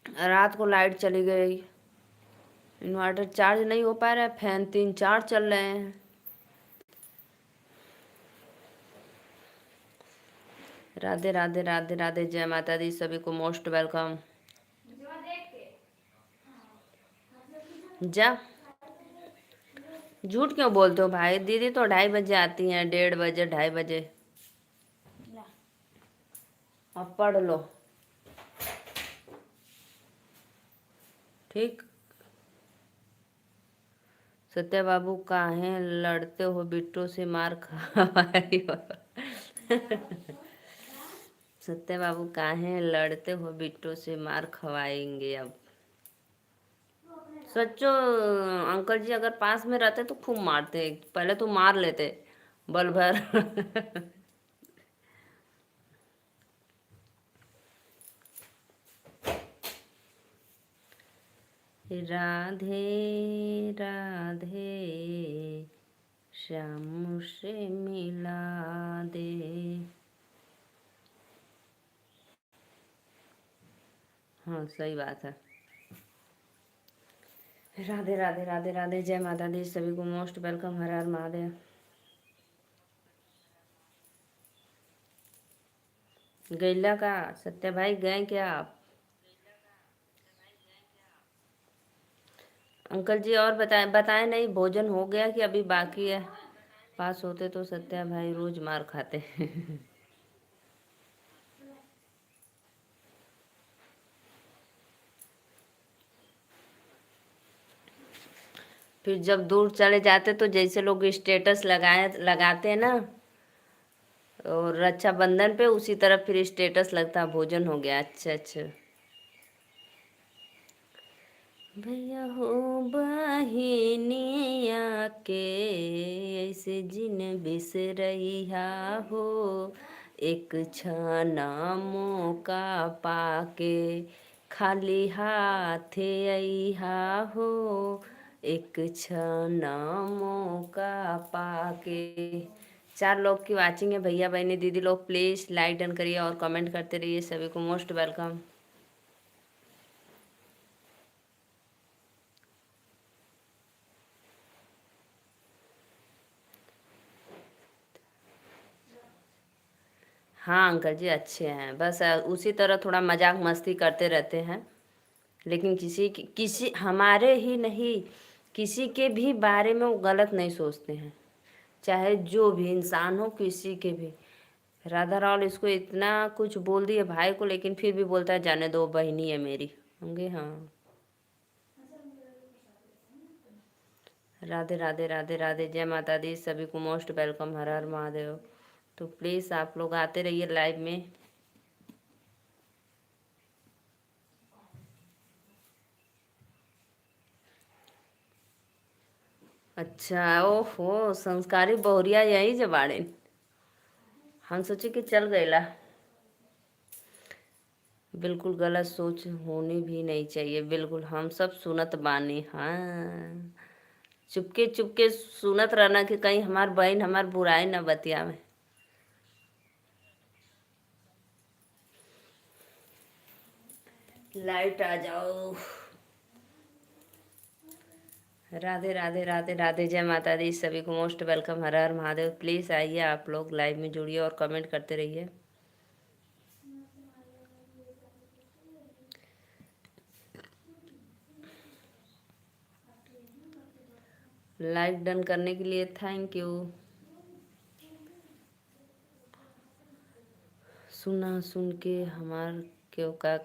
रात को लाइट चली गई, इन्वर्टर चार्ज नहीं हो पा रहा है, फैन 3-4 चल रहे हैं। राधे राधे राधे राधे, जय माता दी, सभी को मोस्ट वेलकम। जा, झूठ क्यों बोलते हो भाई? दीदी तो 2:30 बजे आती हैं, 1:30 बजे 2:30 बजे। अब पढ़ लो ठीक। सत्या बाबू काहे लड़ते हो? बिट्टू से मार खवाई हो। सत्या बाबू काहे लड़ते हो? बिट्टू से मार खवाएंगे अब। सच्चो अंकल जी अगर पास में रहते तो खूब मारते, पहले तो मार लेते बल भर। राधे राधे श्याम से मिला दे। हाँ सही बात है। राधे राधे राधे राधे, जय माता दी, सभी को मोस्ट वेलकम। हर हर महादेव। गैला का? सत्या भाई गए क्या आप? अंकल जी और बताएं बताएं, नहीं भोजन हो गया कि अभी बाकी है? पास होते तो सत्या भाई रोज मार खाते। फिर जब दूर चले जाते तो जैसे लोग स्टेटस लगाते हैं ना, और रक्षाबंधन पे उसी तरह फिर स्टेटस लगता भोजन हो गया। अच्छा अच्छा। भैया हो बहिनिया के ऐसे जिन बिसरैया हो, एक छाना मौका पाके खाली हाथे अइहा हो, एक क्षण मौका पाके। 4 लोग की वाचिंग है, भैया बहनी दीदी लोग प्लीज लाइक डन करिए और कमेंट करते रहिए, सभी को मोस्ट वेलकम। हाँ अंकल जी अच्छे हैं, बस उसी तरह थोड़ा मजाक मस्ती करते रहते हैं, लेकिन किसी हमारे ही नहीं, किसी के भी बारे में वो गलत नहीं सोचते हैं, चाहे जो भी इंसान हो, किसी के भी। राधा रावल इसको इतना कुछ बोल दिए भाई को, लेकिन फिर भी बोलता है जाने दो, बहनी है मेरी। होंगे हाँ। राधे राधे राधे राधे, जय माता दी, सभी को मोस्ट वेलकम, हर हर महादेव। तो प्लीज़ आप लोग आते रहिए लाइव में। अच्छा ओहो, संस्कारी बहुरिया यही जबाड़े, हम सोचे कि चल गईला। बिल्कुल गलत सोच होनी भी नहीं चाहिए, बिल्कुल हम सब सुनत बानी। हाँ, चुपके चुपके सुनत रहना कि कहीं हमार बहन हमार बुराई न बतियावे। लाइट आ जाओ। राधे राधे राधे राधे, जय माता दी, सभी को most welcome, her her Mahadev. Please आइए आप लोग लाइव में जुड़िए और कमेंट करते रहिए। लाइक डन करने के लिए थैंक यू। सुना सुन के हमार क्यों का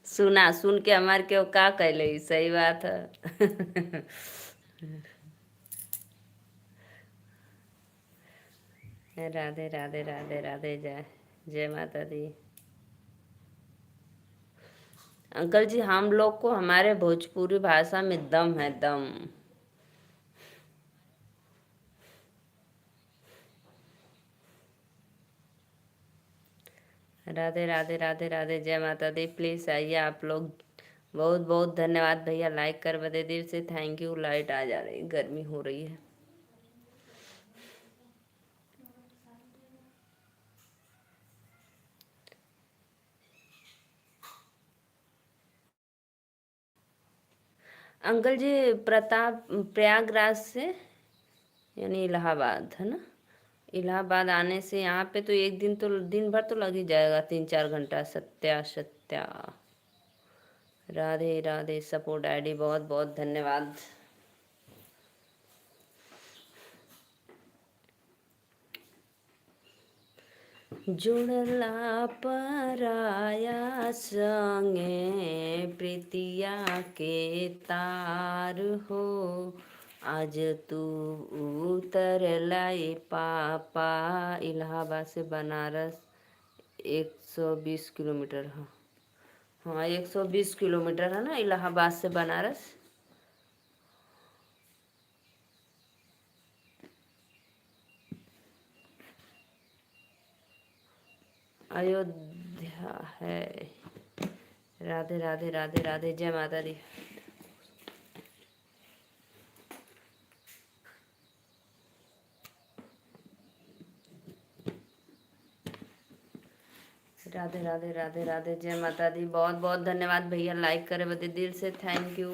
सुना सुन के हमार क्यों का कैले, सही बात है। राधे राधे राधे राधे, जय जय माता दी। अंकल जी हम लोग को हमारे भोजपुरी भाषा में दम है, दम। राधे राधे राधे राधे, जय माता दी, प्लीज़ आइए आप लोग। बहुत बहुत धन्यवाद भैया, लाइक कर बदे देर से, थैंक यू। लाइट आ जा रही, गर्मी हो रही है। अंकल जी प्रताप प्रयागराज से, यानी इलाहाबाद है ना। इलाहाबाद आने से यहाँ पे तो एक दिन तो, दिन भर तो लग ही जाएगा, 3-4 घंटा। सत्या सत्या। राधे राधे, सपोर्ट आईडी, बहुत बहुत धन्यवाद। जुड़ला पराया संगे, प्रीतिया के तार हो, आज तू उतर लाई पापा। इलाहाबाद से बनारस 120 किलोमीटर है। हाँ 120 किलोमीटर है ना, इलाहाबाद से बनारस। अयोध्या है। राधे राधे राधे राधे, जय माता दी। राधे राधे राधे राधे, जय माता दी, बहुत बहुत धन्यवाद भैया, लाइक करे बदे दिल से थैंक यू।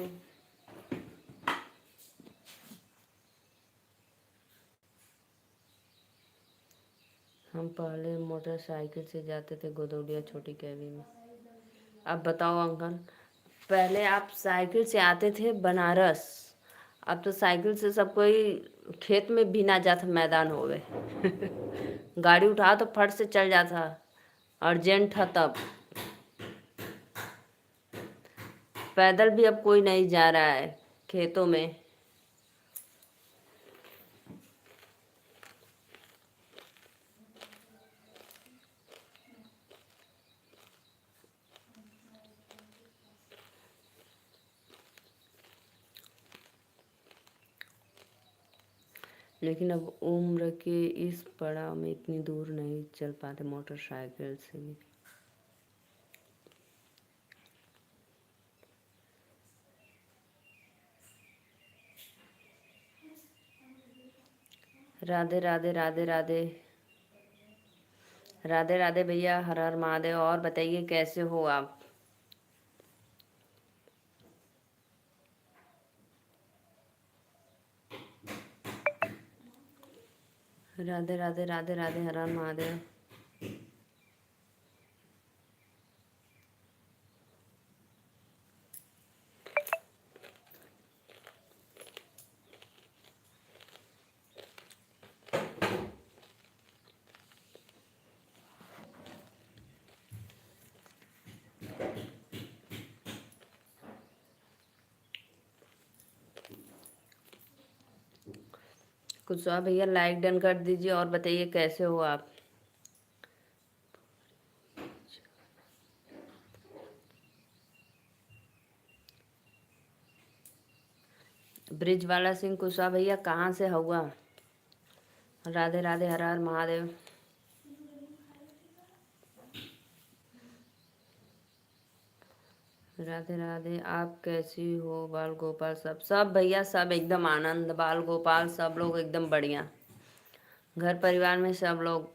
हम पहले मोटरसाइकिल से जाते थे गोदौलिया छोटी कैबी में। अब बताओ अंकल, पहले आप साइकिल से आते थे बनारस, अब तो साइकिल से सब कोई खेत में भी ना जाता, मैदान हो गए। गाड़ी उठा तो फट से चल जाता, अर्जेंट था तब। पैदल भी अब कोई नहीं जा रहा है खेतों में। लेकिन अब उम्र के इस पड़ाव में इतनी दूर नहीं चल पाते मोटरसाइकिल से भी। राधे राधे राधे राधे राधे राधे भैया, हर हर महादेव। और बताइए कैसे हो आप? राधे राधे राधे राधे, हर हर महादेव। कुशवाहा भैया लाइक डन कर दीजिए और बताइए कैसे हो आप? ब्रिजवाला सिंह कुशवाहा भैया कहाँ से हुआ? राधे राधे, हर हर महादेव। राधे राधे, आप कैसी हो? बाल गोपाल सब सब भैया सब एकदम आनंद, बाल गोपाल सब लोग एकदम बढ़िया। घर परिवार में सब लोग।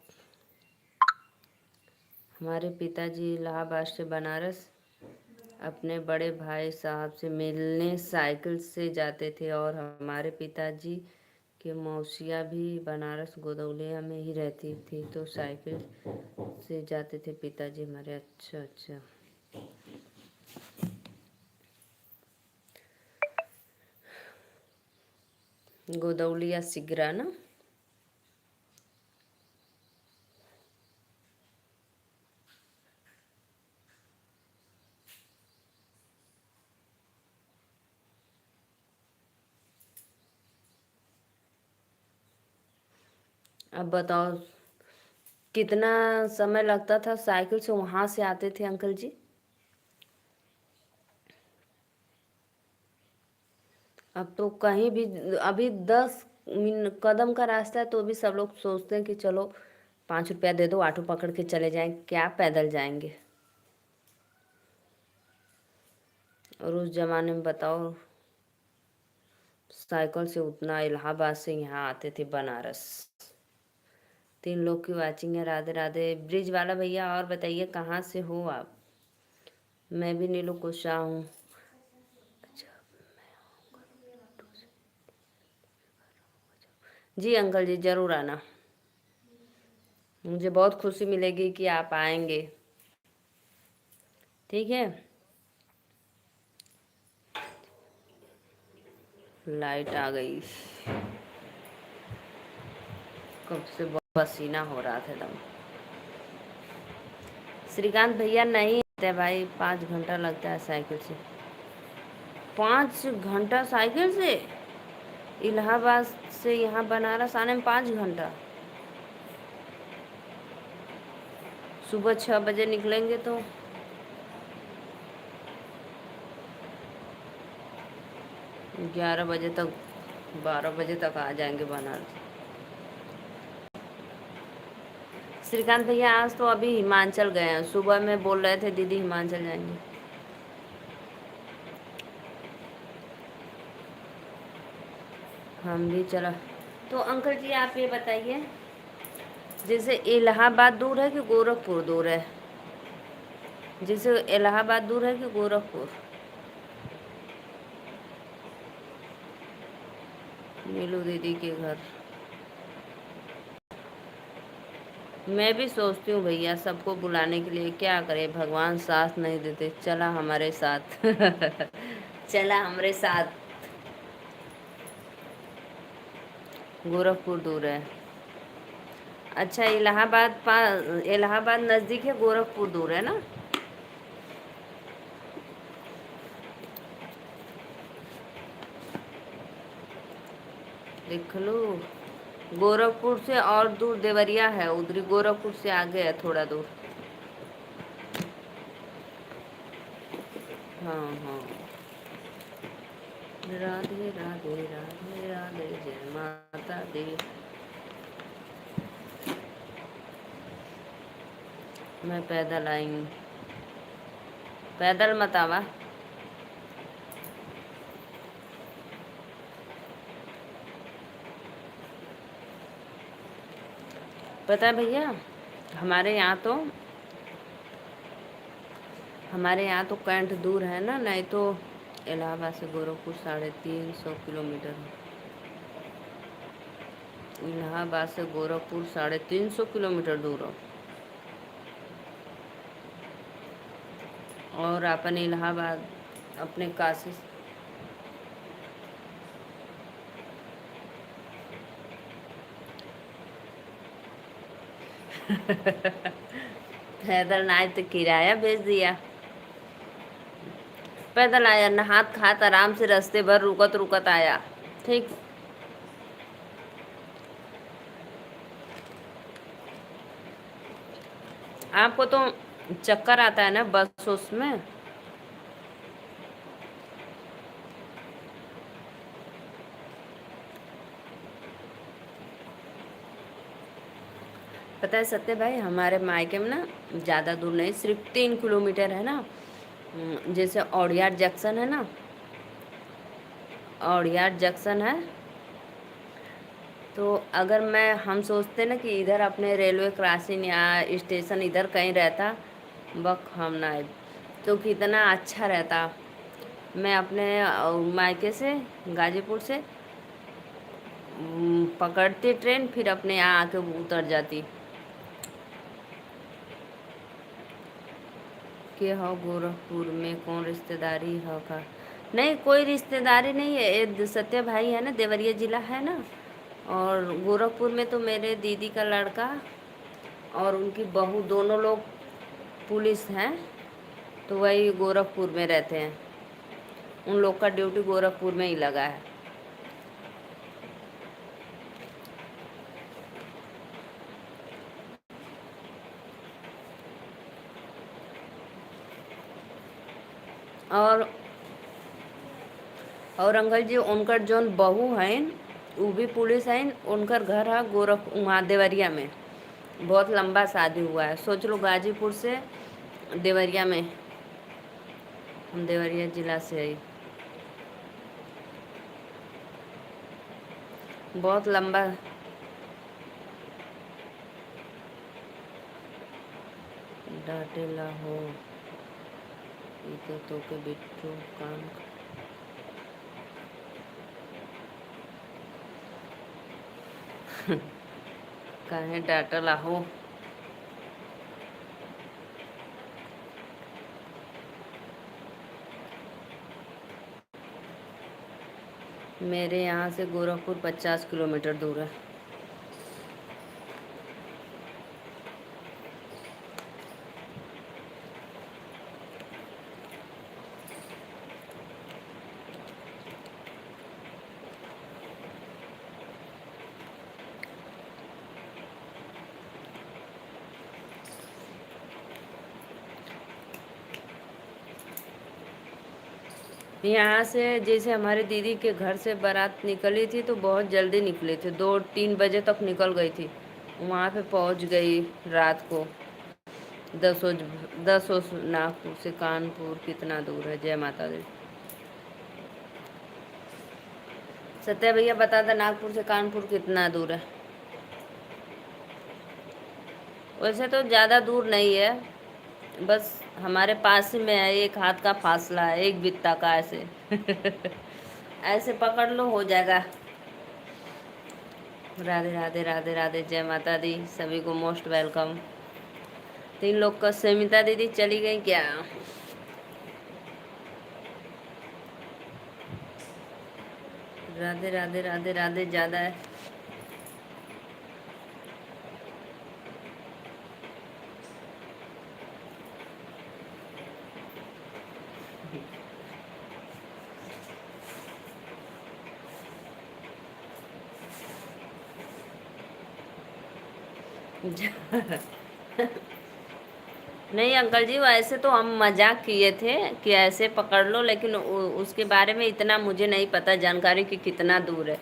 हमारे पिताजी इलाहाबाद से बनारस अपने बड़े भाई साहब से मिलने साइकिल से जाते थे, और हमारे पिताजी के मौसिया भी बनारस गोदौलिया में ही रहती थी, तो साइकिल से जाते थे पिताजी हमारे। अच्छा अच्छा। गोदौलिया सिगरा ना? अब बताओ कितना समय लगता था साइकिल से वहां से आते थे अंकल जी? अब तो कहीं भी, अभी 10 कदम का रास्ता है तो भी सब लोग सोचते हैं कि चलो 5 रुपया दे दो, ऑटो पकड़ के चले जाएं, क्या पैदल जाएंगे। और उस जमाने में बताओ साइकिल से उतना इलाहाबाद से यहाँ आते थे बनारस। 3 लोग की वाचिंग है। राधे राधे ब्रिज वाला भैया, और बताइए कहाँ से हो आप? मैं भी नीलू कुशा हूँ। जी अंकल जी, जरूर आना। मुझे बहुत खुशी मिलेगी कि आप आएंगे। ठीक है। लाइट आ गई। कब से बहुत पसीना हो रहा था एकदम। श्रीकांत भैया नहीं आते भाई, 5 घंटा लगता है साइकिल से। 5 घंटा साइकिल से? इलाहाबाद से यहाँ बनारस आने में 5 घंटा? सुबह 6 बजे निकलेंगे तो 11 बजे तक, 12 बजे तक आ जाएंगे बनारस। श्रीकांत भैया आज तो अभी हिमाचल गए हैं, सुबह में बोल रहे थे दीदी हिमाचल जाएंगे। हम भी चला। तो अंकल जी आप ये बताइए, जैसे इलाहाबाद दूर है कि गोरखपुर दूर है? जैसे इलाहाबाद दूर है कि गोरखपुर? नीलू दीदी के घर। मैं भी सोचती हूँ भैया सबको बुलाने के लिए, क्या करें भगवान साथ नहीं देते। चला हमारे साथ चला हमारे साथ। गोरखपुर दूर है? अच्छा, इलाहाबाद नज़दीक है, गोरखपुर दूर है ना? देख लो, गोरखपुर से और दूर देवरिया है, उधरी गोरखपुर से आगे है थोड़ा दूर। हाँ हाँ। राधे राधे राधे राधे, जय माता दी। मैं पैदल आई हूँ। पैदल मत आवा। पता है भैया, हमारे यहाँ तो हमारे यहाँ तो कैंट दूर है ना, नहीं तो इलाहाबाद से गोरखपुर 350 किलोमीटर है। इलाहाबाद से गोरखपुर 350 किलोमीटर दूर हो। और अपन इलाहाबाद अपने काशी पैदल ना आए तो किराया भेज दिया। पैदल आया, नहात खात आराम से रास्ते भर रुकत रुकत आया। ठीक। आपको तो चक्कर आता है ना बस उसमें। पता है सत्य भाई, हमारे मायके में ना ज़्यादा दूर नहीं, सिर्फ 3 किलोमीटर है ना। जैसे औड़ियार जंक्शन है ना, औड़ियार जंक्शन है। तो अगर हम सोचते ना कि इधर अपने रेलवे क्रॉसिंग या स्टेशन इधर कहीं रहता, बक हम ना आए तो कितना अच्छा रहता। मैं अपने मायके से, गाजीपुर से पकड़ती ट्रेन, फिर अपने यहाँ आके उतर जाती। के हो गोरखपुर में कौन रिश्तेदारी हो का? नहीं, कोई रिश्तेदारी नहीं है। सत्य भाई है ना, देवरिया जिला है ना। और गोरखपुर में तो मेरे दीदी का लड़का और उनकी बहू दोनों लोग पुलिस हैं, तो वही गोरखपुर में रहते हैं। उन लोग का ड्यूटी गोरखपुर में ही लगा है। और अंकल जी, उनकर जौन बहू हैं वो भी पुलिस हैं। उनकर घर है वहाँ देवरिया में। बहुत लंबा शादी हुआ है, सोच लो, गाजीपुर से देवरिया में। हम देवरिया जिला से है। बहुत लंबा। डाटेला हो तो के बिट्टू कान काहे डाटला हो। मेरे यहाँ से गोरखपुर 50 किलोमीटर दूर है। यहाँ से जैसे हमारे दीदी के घर से बारात निकली थी तो बहुत जल्दी निकले थे, 2-3 बजे तक निकल गई थी। वहाँ पे पहुँच गई रात को। दसों नागपुर से कानपुर कितना दूर है? जय माता दी। सत्या भैया बता दे, नागपुर से कानपुर कितना दूर है? वैसे तो ज़्यादा दूर नहीं है, बस हमारे पास में है, एक हाथ का फासला है, एक बित्ता का। ऐसे ऐसे पकड़ लो, हो जाएगा। राधे राधे राधे राधे, जय माता दी, सभी को मोस्ट वेलकम। 3 लोग का समिता दीदी चली गई क्या? राधे राधे राधे राधे ज़्यादा है। नहीं अंकल जी, वैसे तो हम मजाक किए थे कि ऐसे पकड़ लो, लेकिन उसके बारे में इतना मुझे नहीं पता जानकारी कि कितना दूर है।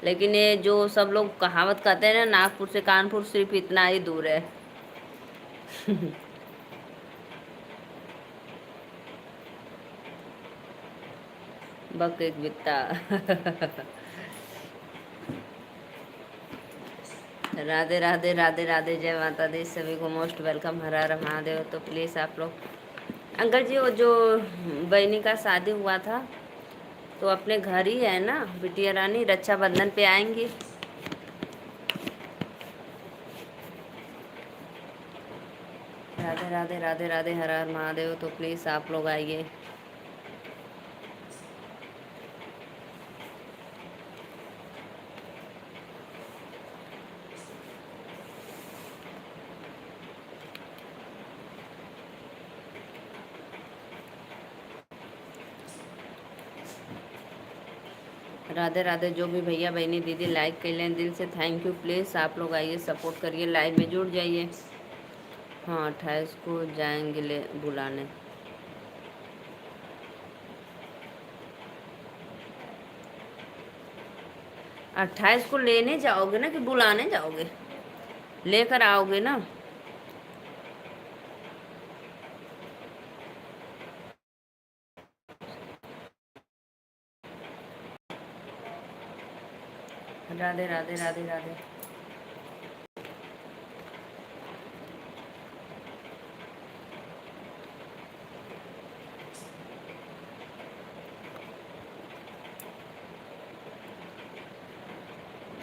लेकिन ये जो सब लोग कहावत कहते हैं ना, नागपुर से कानपुर सिर्फ इतना ही दूर है। बक एक बित्ता। राधे राधे राधे राधे, जय माता दी, सभी को मोस्ट वेलकम, हर हर महादेव। तो प्लीज़ आप लोग, अंकल जी वो जो बहनी का शादी हुआ था तो अपने घर ही है ना बिटिया रानी, रक्षाबंधन पे आएंगी। राधे राधे राधे राधे, हर हर महादेव। तो प्लीज़ आप लोग आइए। राधे राधे, जो भी भैया बहनी दीदी लाइक कर लें दिल से थैंक यू। प्लीज़ आप लोग आइए, सपोर्ट करिए, लाइव में जुड़ जाइए। हाँ 28 को जाएंगे ले बुलाने। 28 को लेने जाओगे ना कि बुलाने जाओगे? लेकर आओगे ना? राधे राधे राधे राधे।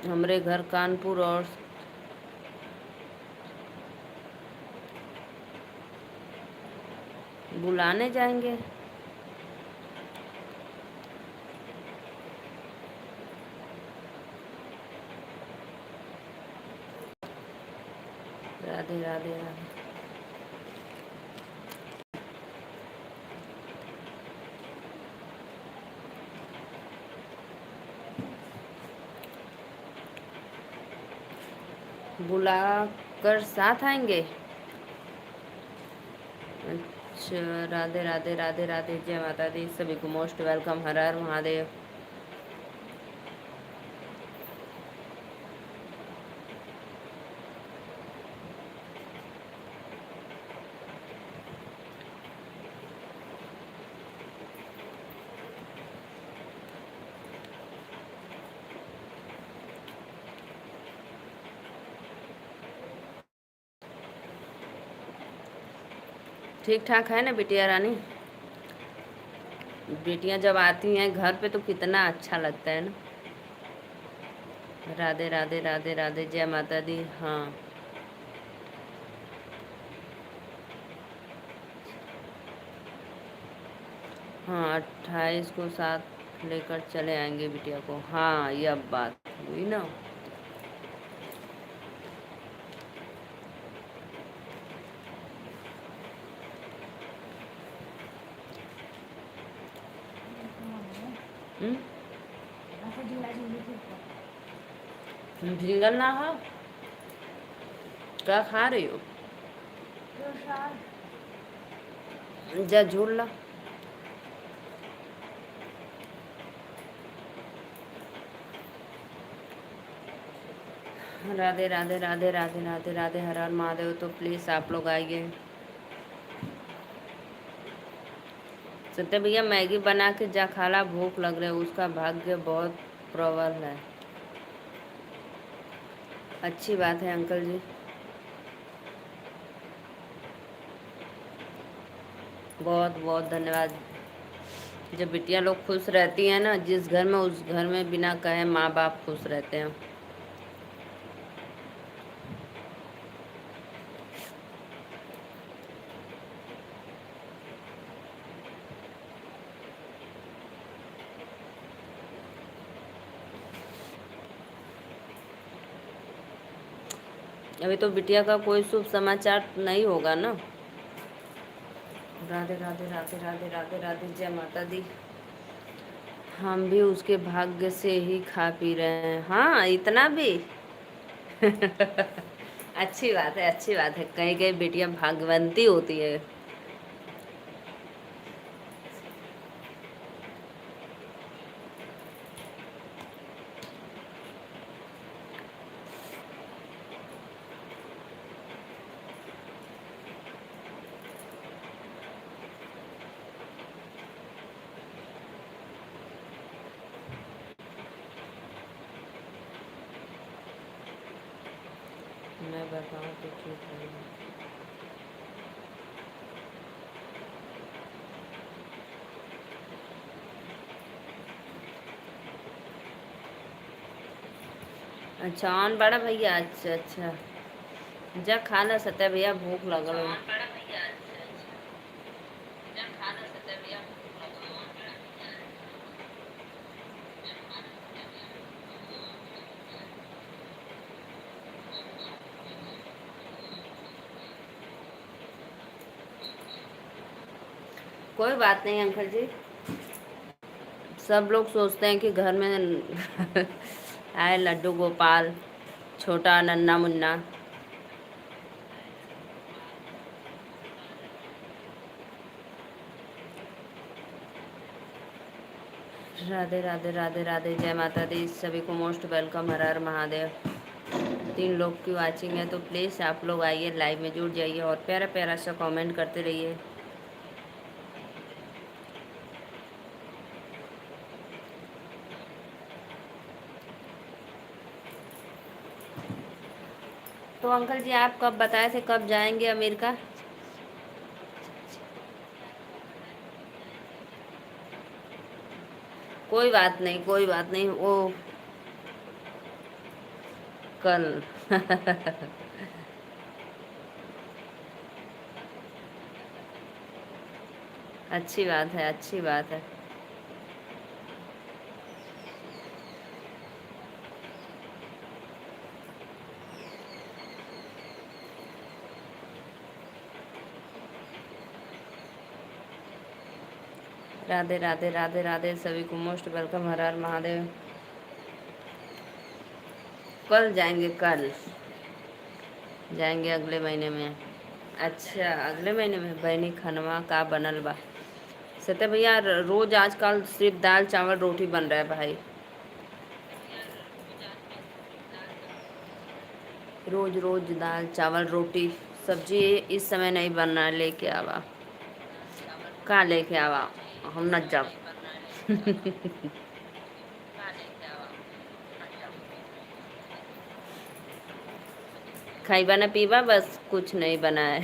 हमारे घर कानपुर और बुलाने जाएंगे। राधे राधे राधे। बुला कर साथ आएंगे। अच्छा, राधे राधे राधे राधे, जय माता दी, सभी को मोस्ट वेलकम, हर हर महादेव। ठीक ठाक है ना बिटिया रानी? बेटियां जब आती हैं घर पे तो कितना अच्छा लगता है ना। राधे राधे राधे राधे, जय माता दी। हाँ हाँ 28 को साथ लेकर चले आएंगे बिटिया को। हाँ ये अब बात हुई ना। हम्म? झिंगल ना हो? क्या खा रही हो? जा झूल ला। राधे राधे राधे राधे राधे राधे, हर हर महादेव। तो प्लीज़ आप लोग आइए। सत्य भैया मैगी बना के जा खाला, भूख लग रहा है, उसका भाग्य बहुत प्रबल है। अच्छी बात है अंकल जी। बहुत बहुत धन्यवाद। जब बिटिया लोग खुश रहती हैं ना जिस घर में, उस घर में बिना कहे माँ बाप खुश रहते हैं। अभी तो बिटिया का कोई शुभ समाचार नहीं होगा ना। राधे राधे राधे राधे राधे राधे, जय माता दी। हम भी उसके भाग्य से ही खा पी रहे हैं। हाँ इतना भी। अच्छी बात है, अच्छी बात है, कहीं कहीं बेटियां भाग्यवंती होती है। मैं बताऊँ तो ठीक है। अच्छा ऑन बड़ा भैया, अच्छा अच्छा। जा खा ला सत्या भैया, भूख लगल है। कोई बात नहीं अंकल जी। सब लोग सोचते हैं कि घर में आए लड्डू गोपाल, छोटा नन्ना मुन्ना। राधे राधे राधे राधे, जय माता दी, सभी को मोस्ट वेलकम, हर हर महादेव। 3 लोग की वाचिंग है तो प्लीज़ आप लोग आइए, लाइव में जुड़ जाइए और प्यारा प्यारा सा कमेंट करते रहिए। तो अंकल जी आप कब बताए थे, कब जाएंगे अमेरिका? कोई बात नहीं, कोई बात नहीं, वो कल। अच्छी बात है, अच्छी बात है। राधे राधे राधे राधे, सभी को मोस्ट वेलकम, हर हर महादेव। कल जाएंगे, कल जाएंगे, अगले महीने में। अच्छा अगले महीने में बहनी खनवा का बनल बा। सत्य भैया रोज आजकल सिर्फ दाल चावल रोटी बन रहा है भाई। रोज रोज दाल चावल रोटी, सब्जी इस समय नहीं बनना है, लेके आवा। का लेके आवा, हम न जब। खाइबा न पीबा बस, कुछ नहीं बना है।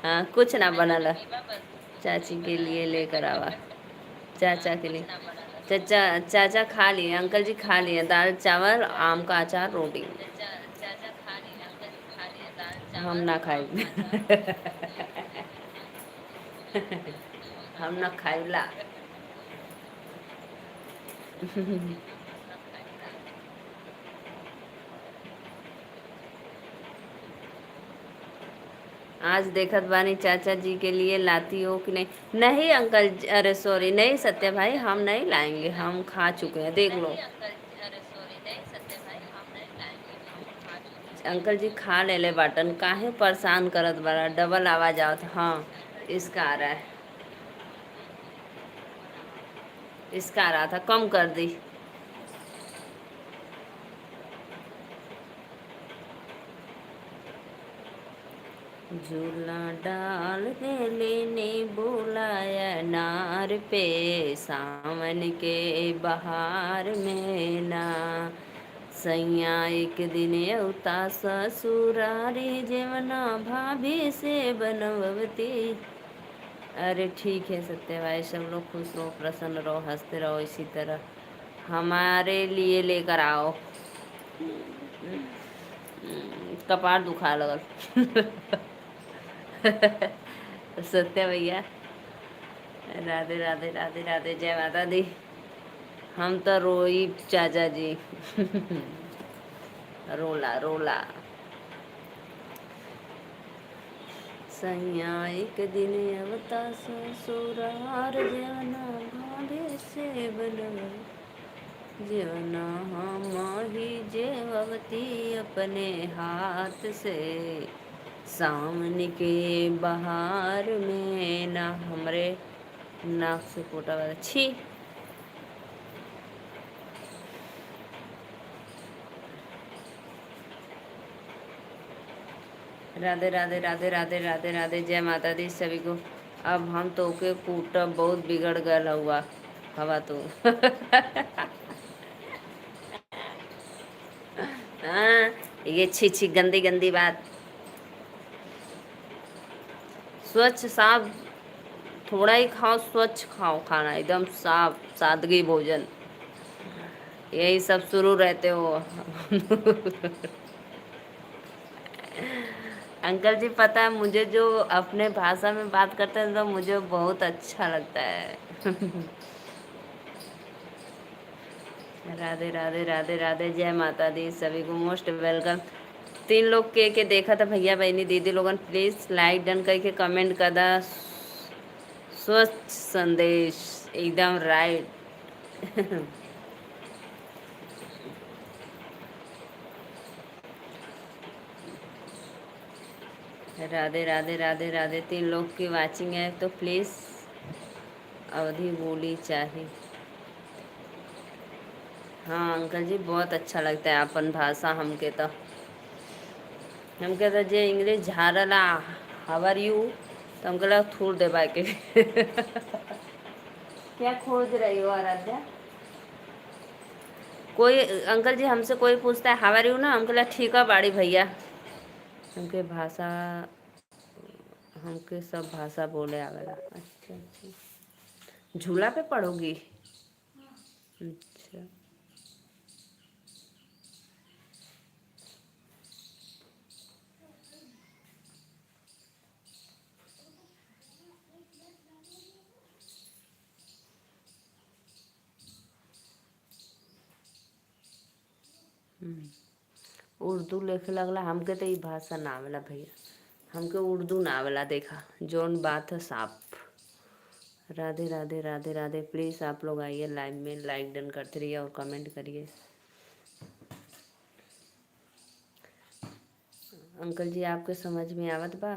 हाँ कुछ ना बनल है। चाची के लिए लेकर आवा, चाचा के लिए। चाचा चाचा खा लिए, अंकल जी खा लिए, दाल चावल आम का अचार रोटी। हम ना खाई। हम ना खाइला। आज देखत बानी चाचा जी के लिए लाती हो कि नहीं। नहीं अंकल अरे सॉरी, नहीं सत्य भाई हम नहीं लाएंगे, हम खा चुके हैं, देख लो। अंकल जी खा ले ले बाटन, काहे परेशान करत बड़ा, डबल आवाज आवत। हाँ इसका आ रहा है, इसका आ रहा था, कम कर दी। झूला डाल दे लेने बुलाया नार पे, सावन के बहार में ना। सैया एक दिन अवता ससुरारी, जेवना भाभी से बनवती। अरे ठीक है सत्य भाई, सब लोग खुश रहो, प्रसन्न रहो, हंसते रहो इसी तरह, हमारे लिए लेकर आओ। कपार दुखा लगल। सत्य भैया, राधे राधे राधे राधे, जय माता दी। हम तो रोई चाचा जी। रोला रोला। सैया एक दिन अवता ससुरार, जेवना भाभी से बनवा, जेवना हम ही जेवती अपने हाथ से, सावन के बहार में ना। हमरे नाक से पोटा वाला छी। राधे राधे राधे राधे राधे राधे, जय माता दी सभी को। अब हम तो के कूटब बहुत बिगड़ गया हुआ हवा तो। हाँ ये छी छी गंदी गंदी बात। स्वच्छ साफ थोड़ा ही खाओ, स्वच्छ खाओ खाना, एकदम साफ सादगी भोजन, यही सब शुरू रहते हो। अंकल जी पता है मुझे, जो अपने भाषा में बात करते हैं तो मुझे बहुत अच्छा लगता है। राधे राधे राधे राधे, जय माता दी, सभी को मोस्ट वेलकम। 3 लोग के देखा था भैया बहनी दीदी लोगन, प्लीज लाइक डन करके कमेंट कर दा। स्वच्छ संदेश, एकदम राइट। राधे राधे राधे राधे, 3 लोग की वाचिंग है तो प्लीज़ अवधि बोली चाहिए। हाँ अंकल जी बहुत अच्छा लगता है अपन भाषा हमके तो जे इंग्लिश झारला हावर यू, तो हमको लगा थूर दे बाके। क्या खोज रही हो आराध्या? कोई अंकल जी हमसे कोई पूछता है हावर यू ना, हमको लगा ठीक है बाड़ी भैया। हमके भाषा, हमके सब भाषा बोले आवेला। अच्छा अच्छा, झूला पे पढ़ोगी? अच्छा। उर्दू लिखे लगला, हमके तो ये भाषा ना आवेला भैया, हमके उर्दू ना आवेला। देखा जौन बात है साफ। राधे राधे राधे राधे, प्लीज़ आप लोग आइए लाइव में, लाइक डन करते रहिए और कमेंट करिए। अंकल जी आपके समझ में आवत बा?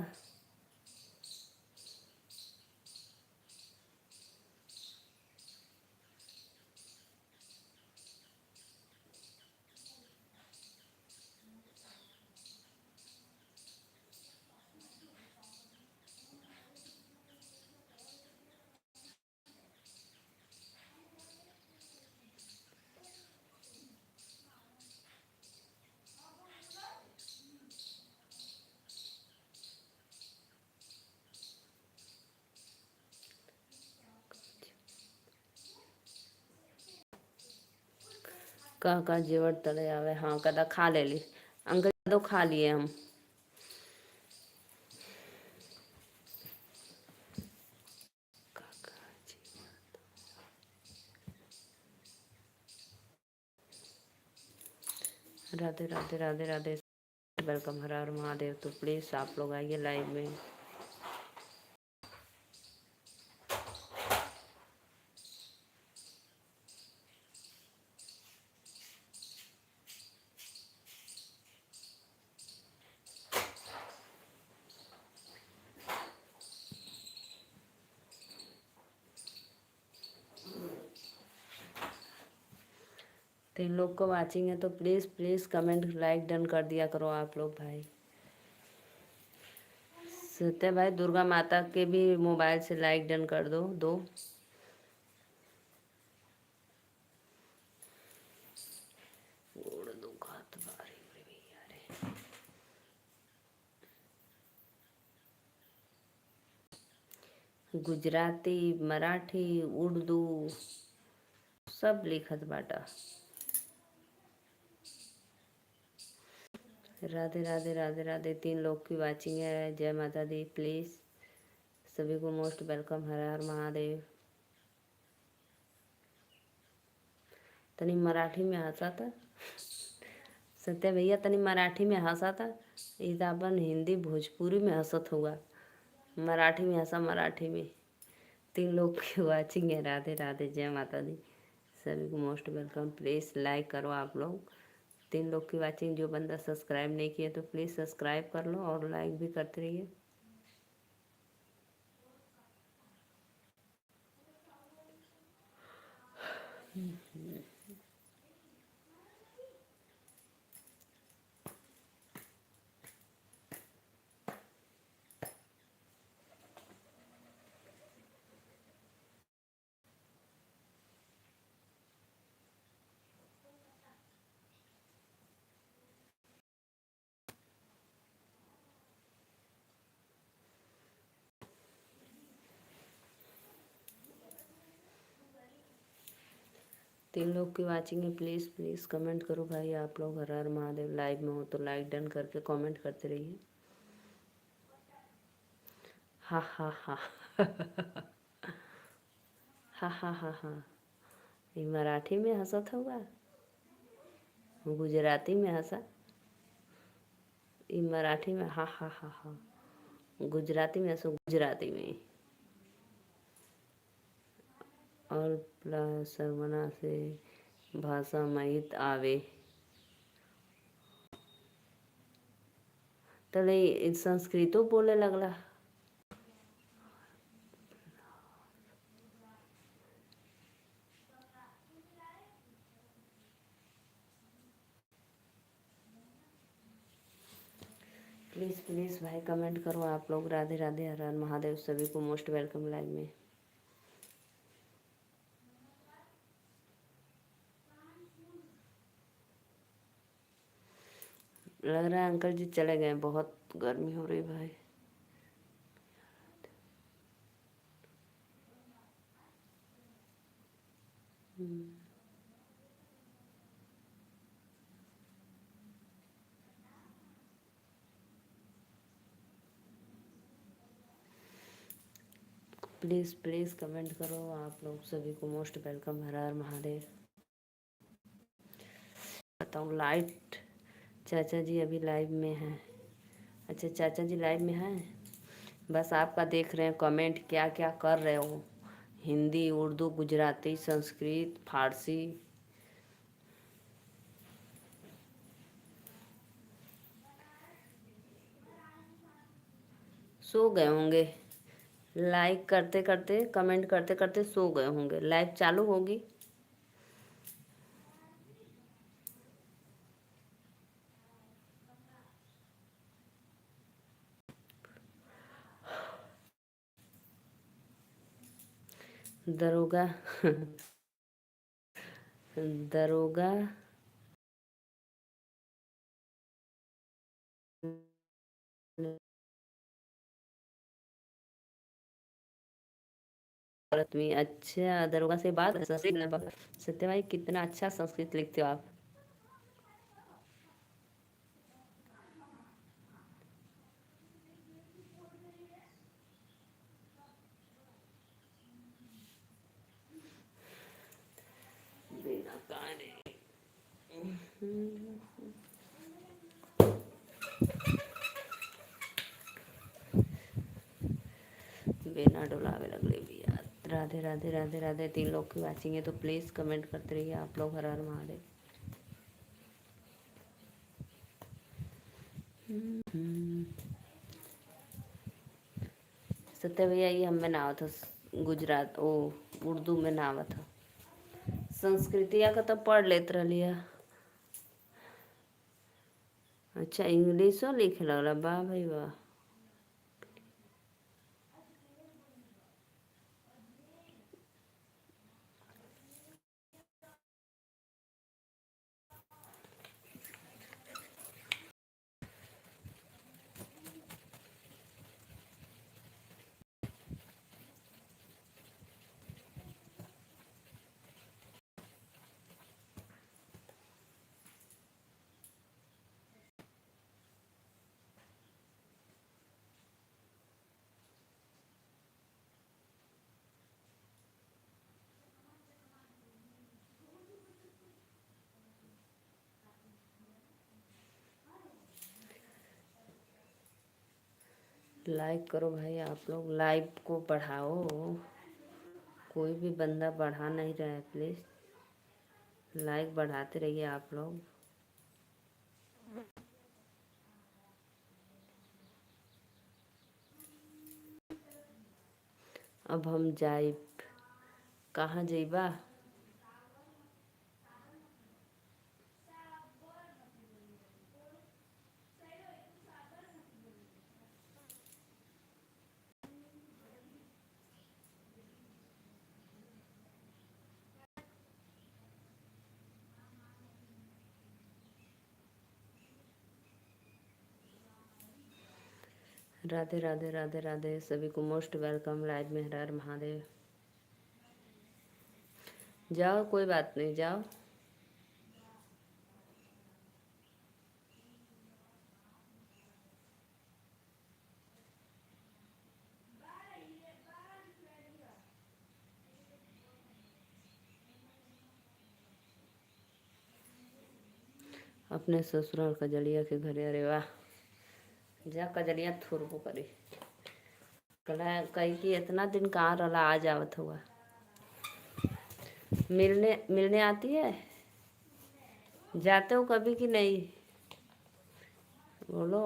का जेवर तले आवे, हाँ कदा खा ले ली अंकल, तो खा लिए हम। राधे राधे राधे राधे, वेलकम, हर हर महादेव। तो प्लीज़ आप लोग आइए लाइव में। तो इन लोग को वाचिंग है तो please please comment like done कर दिया करो आप लोग भाई। सत्य भाई दुर्गा माता के भी मोबाइल से लाइक डन कर दो दो। गोड़ दुखात बारी रे भैया रे। गुजराती, मराठी, उर्दू सब लिखत बाटा। राधे राधे राधे राधे, 3 लोग की वाचिंग है, जय माता दी, प्लीज़ सभी को मोस्ट वेलकम, हर हर महादेव। तनी मराठी में हंसा था सत्य भैया, तनी मराठी में हंसा था। ये तो अपन हिंदी भोजपुरी में हंसत होगा, मराठी में हंसा, मराठी में। 3 लोग की वाचिंग है, राधे राधे, जय माता दी, सभी को मोस्ट वेलकम। प्लीज़ लाइक करो आप लोग। 3 लोग की वाचिंग, जो बंदा सब्सक्राइब नहीं किया तो प्लीज़ सब्सक्राइब कर लो और लाइक भी करते रहिए। 3 लोग की वाचिंग है, प्लीज़ प्लीज़ कमेंट करो भाई। आप लोग हर हर महादेव। लाइव में हो तो लाइक डन करके कमेंट करते रहिए। हा हा हा हा हा हा हा। ये मराठी में हंसा था हुआ, गुजराती में हंसा, ये मराठी में हा हा हा हा, गुजराती में हंसो गुजराती में। और प्लस सर्वना से भाषा महित आवे तले संस्कृतो बोले लगला। प्लीज़ प्लीज़ भाई कमेंट करो आप लोग। राधे राधे, हर हर महादेव, सभी को मोस्ट वेलकम लाइव में। लग रहा है अंकल जी चले गए, बहुत गर्मी हो रही भाई। प्लीज़ प्लीज़ कमेंट करो आप लोग, सभी को मोस्ट वेलकम, हर हर महादेव। बताऊँ लाइट, चाचा जी अभी लाइव में हैं। अच्छा चाचा जी लाइव में हैं, बस आपका देख रहे हैं कमेंट, क्या क्या कर रहे हो। हिंदी, उर्दू, गुजराती, संस्कृत, फारसी। सो गए होंगे, लाइक करते करते कमेंट करते करते सो गए होंगे। लाइव चालू होगी। दरोगा दरोगा भारत में। अच्छा दरोगा से बात संस्कृत। सत्य भाई कितना अच्छा संस्कृत लिखते हो आप। बिना गाने बिना डुलावे लगले भी यार। राधे राधे राधे राधे। 3 लोग की वाचिंग है तो प्लीज़ कमेंट करते रहिए आप लोग। हर हर महादेव। सत्य भैया ये हमें ना था गुजरात ओ उर्दू में ना था, संस्कृतिया का तो पढ़ लेते रहिए। अच्छा इंग्लिशो लिखे लगला, वाह भाई वाह। लाइक करो भाई आप लोग, लाइव को बढ़ाओ। कोई भी बंदा बढ़ा नहीं रहा है, प्लीज़ लाइक बढ़ाते रहिए आप लोग। अब हम जाइब, कहाँ जइबा। राधे राधे राधे राधे, सभी को मोस्ट वेलकम लाइव में। हर हर महादेव। जाओ, कोई बात नहीं, जाओ। अपने ससुराल कजलिया के घरे, अरे वाह। जा कजलिया थोड़बो करी। कला कही कि इतना दिन कहाँ रला, आ जावत हुआ। मिलने मिलने आती है। जाते हो कभी कि नहीं? बोलो।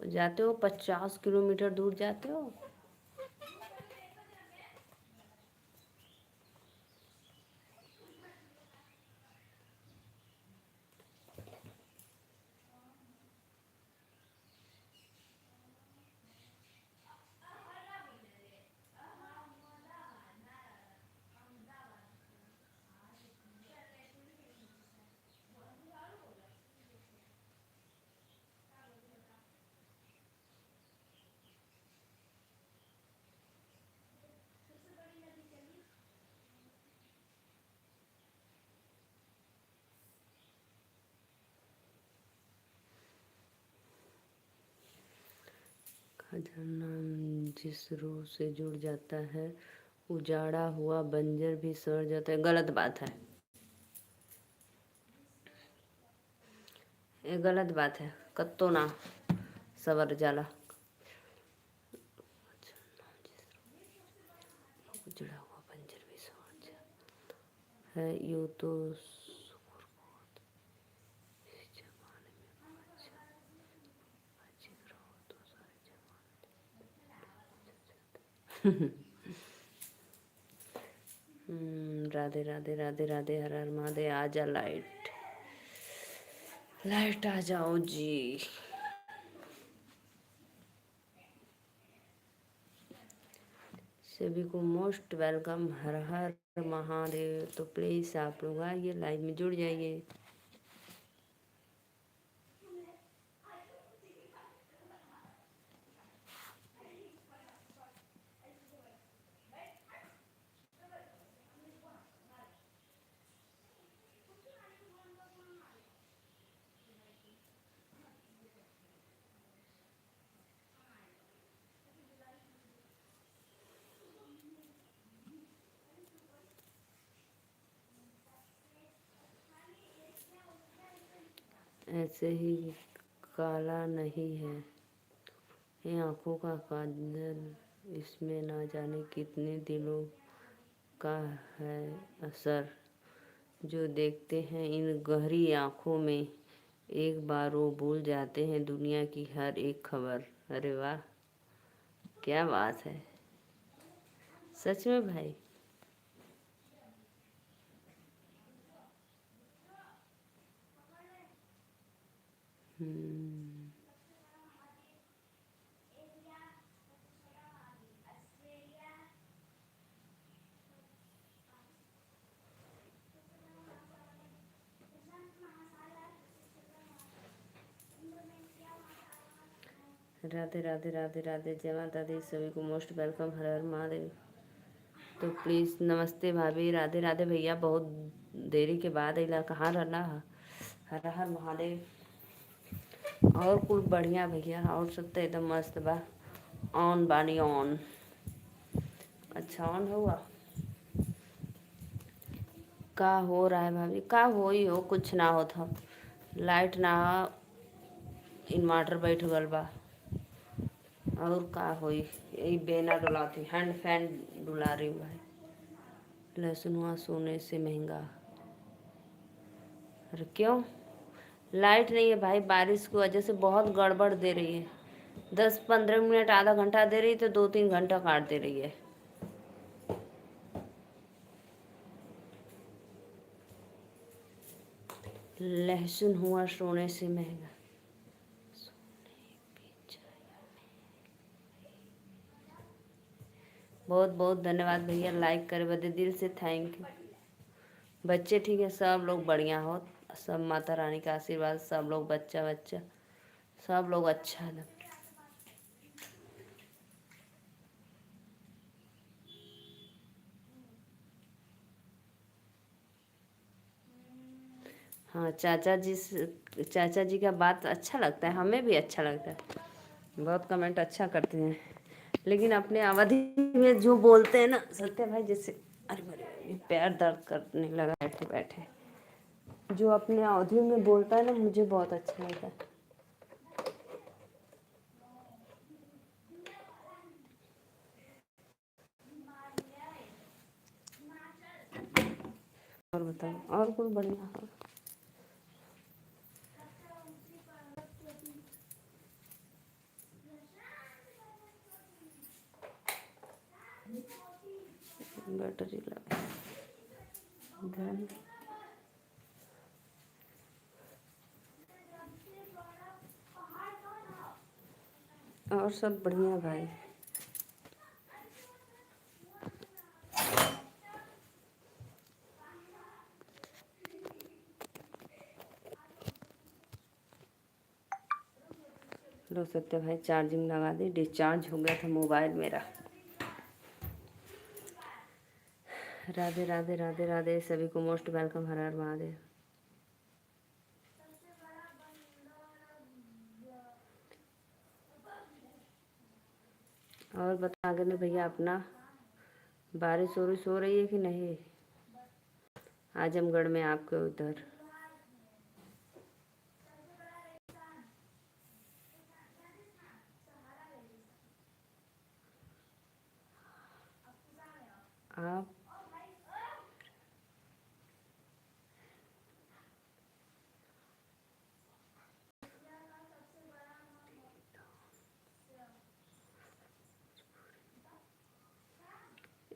जाते हो, 50 किलोमीटर दूर जाते हो। खजाना जिस रूह से जुड़ जाता है, उजाड़ा हुआ बंजर भी सड़ जाता है। गलत बात है, ये गलत बात है। कत्तो ना सवर जाला। उजड़ा हुआ बंजर भी सड़ जाता है। यूँ तो शुक्र बहुत इस जमाने में बाजी रहो तो सारे जमाने। राधे राधे राधे राधे, हर हर महादेव। आ जा लाइट, लाइट आ जाओ जी। सभी को मोस्ट वेलकम, हर हर महादेव। तो प्लीज़ आप लोग आइए, लाइव में जुड़ जाइए। ऐसे ही काला नहीं है ये आँखों का काजल, इसमें ना जाने कितने दिलों का है असर। जो देखते हैं इन गहरी आँखों में, एक बार वो भूल जाते हैं दुनिया की हर एक खबर। अरे वाह, क्या बात है। सच में भाई। हम्म। राधे राधे राधे राधे, जय माता दी। सभी को मोस्ट वेलकम, हर हर महादेव। तो प्लीज़ नमस्ते भाभी, राधे राधे भैया। बहुत देरी के बाद अला, कहाँ रहना। हर हर महादेव। और कुल बढ़िया भैया, और सब तो एकदम मस्त बा। ऑन बानी ऑन। अच्छा ऑन हुआ। का हो रहा है भाभी? का हो ही हो, कुछ ना हो था। लाइट ना, इन्वर्टर बैठ गल बा। और का होई, यही बेना डुलाती, हैंड फैन डुला रही हूँ भाई। लहसुन हुआ सोने से महंगा। अरे क्यों? लाइट नहीं है भाई, बारिश की वजह से बहुत गड़बड़ दे रही है। 10-15 मिनट, आधा घंटा दे रही तो 2-3 घंटा काट दे रही है। लहसुन हुआ सोने से महंगा। बहुत बहुत धन्यवाद भैया, लाइक करे बदे दिल से थैंक यू। बच्चे ठीक है, सब लोग बढ़िया हो। सब माता रानी का आशीर्वाद, सब लोग बच्चा बच्चा सब लोग अच्छा है। हाँ, चाचा जी का बात अच्छा लगता है, हमें भी अच्छा लगता है। बहुत कमेंट अच्छा करते हैं, लेकिन अपने अवधि में जो बोलते हैं ना सत्य भाई, जैसे अरे मेरे पैर दर्द करने लगा बैठे बैठे। जो अपने अवधि में बोलता है ना, मुझे बहुत अच्छा लगता है। और बताओ, और कुछ बढ़िया हो? बैटरी लगा और सब बढ़िया भाई। लो सत्य भाई, चार्जिंग लगा दी, डिस्चार्ज हो गया था मोबाइल मेरा। राधे राधे राधे राधे, सभी को मोस्ट वेलकम, हर हर महादेव। और बता आगे में भैया अपना, बारिश हो रही है कि नहीं आजमगढ़ में आपके उधर? आप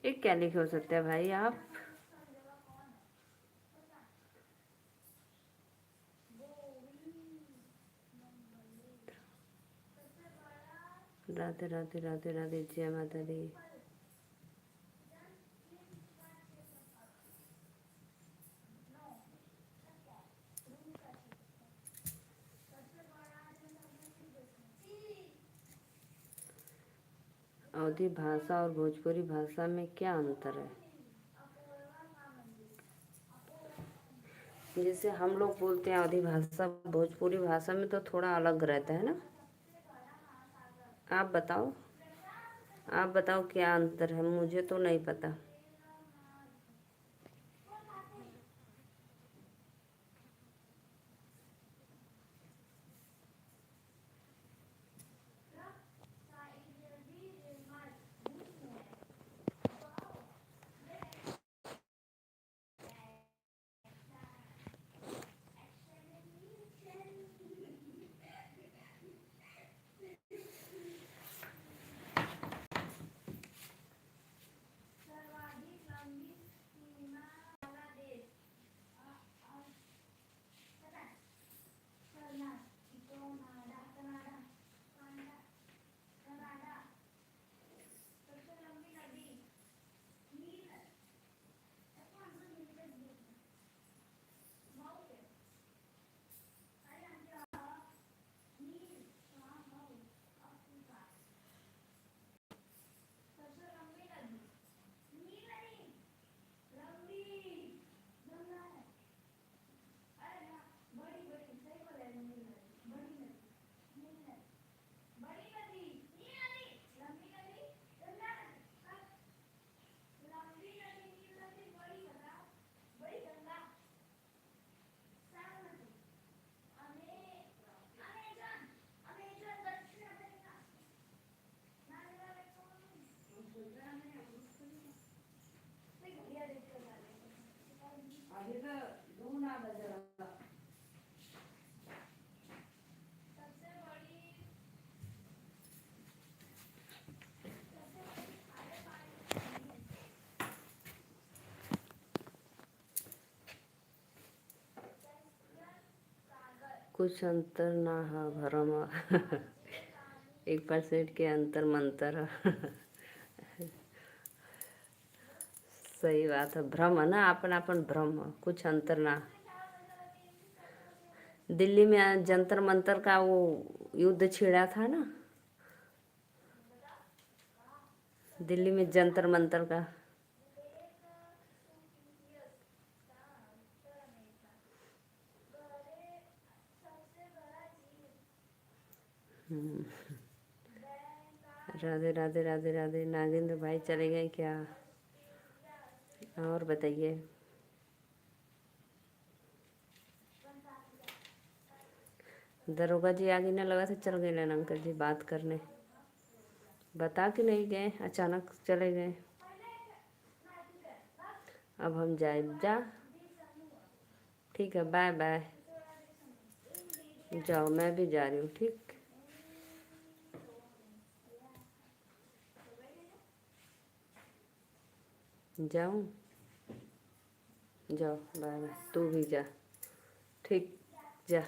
एक क्या लिखे हो सकते हैं भाई आप? राधे राधे राधे राधे, जय माता दी। अवधी भाषा और भोजपुरी भाषा में क्या अंतर है? जैसे हम लोग बोलते हैं अवधी भाषा, भोजपुरी भाषा में तो थोड़ा अलग रहता है ना। आप बताओ, आप बताओ क्या अंतर है, मुझे तो नहीं पता। कुछ अंतर ना हा भरम 1% के अंतर मंतर सही बात है, भ्रम है ना, अपन अपन भ्रम, कुछ अंतर ना। दिल्ली में जंतर मंतर का वो युद्ध छिड़ा था ना, दिल्ली में जंतर मंतर का। हम्म, राधे राधे राधे राधे। नागेंद्र भाई चले गए क्या? और बताइए। दरोगा जी आगे ना लगा से चल गए अंकल जी बात करने, बता के नहीं गए, अचानक चले गए। अब हम जाए जा। ठीक है, बाय बाय। जाओ, मैं भी जा रही हूँ। ठीक, जाऊँ? जाओ, बाय बाय। तू भी जा। ठीक, जा।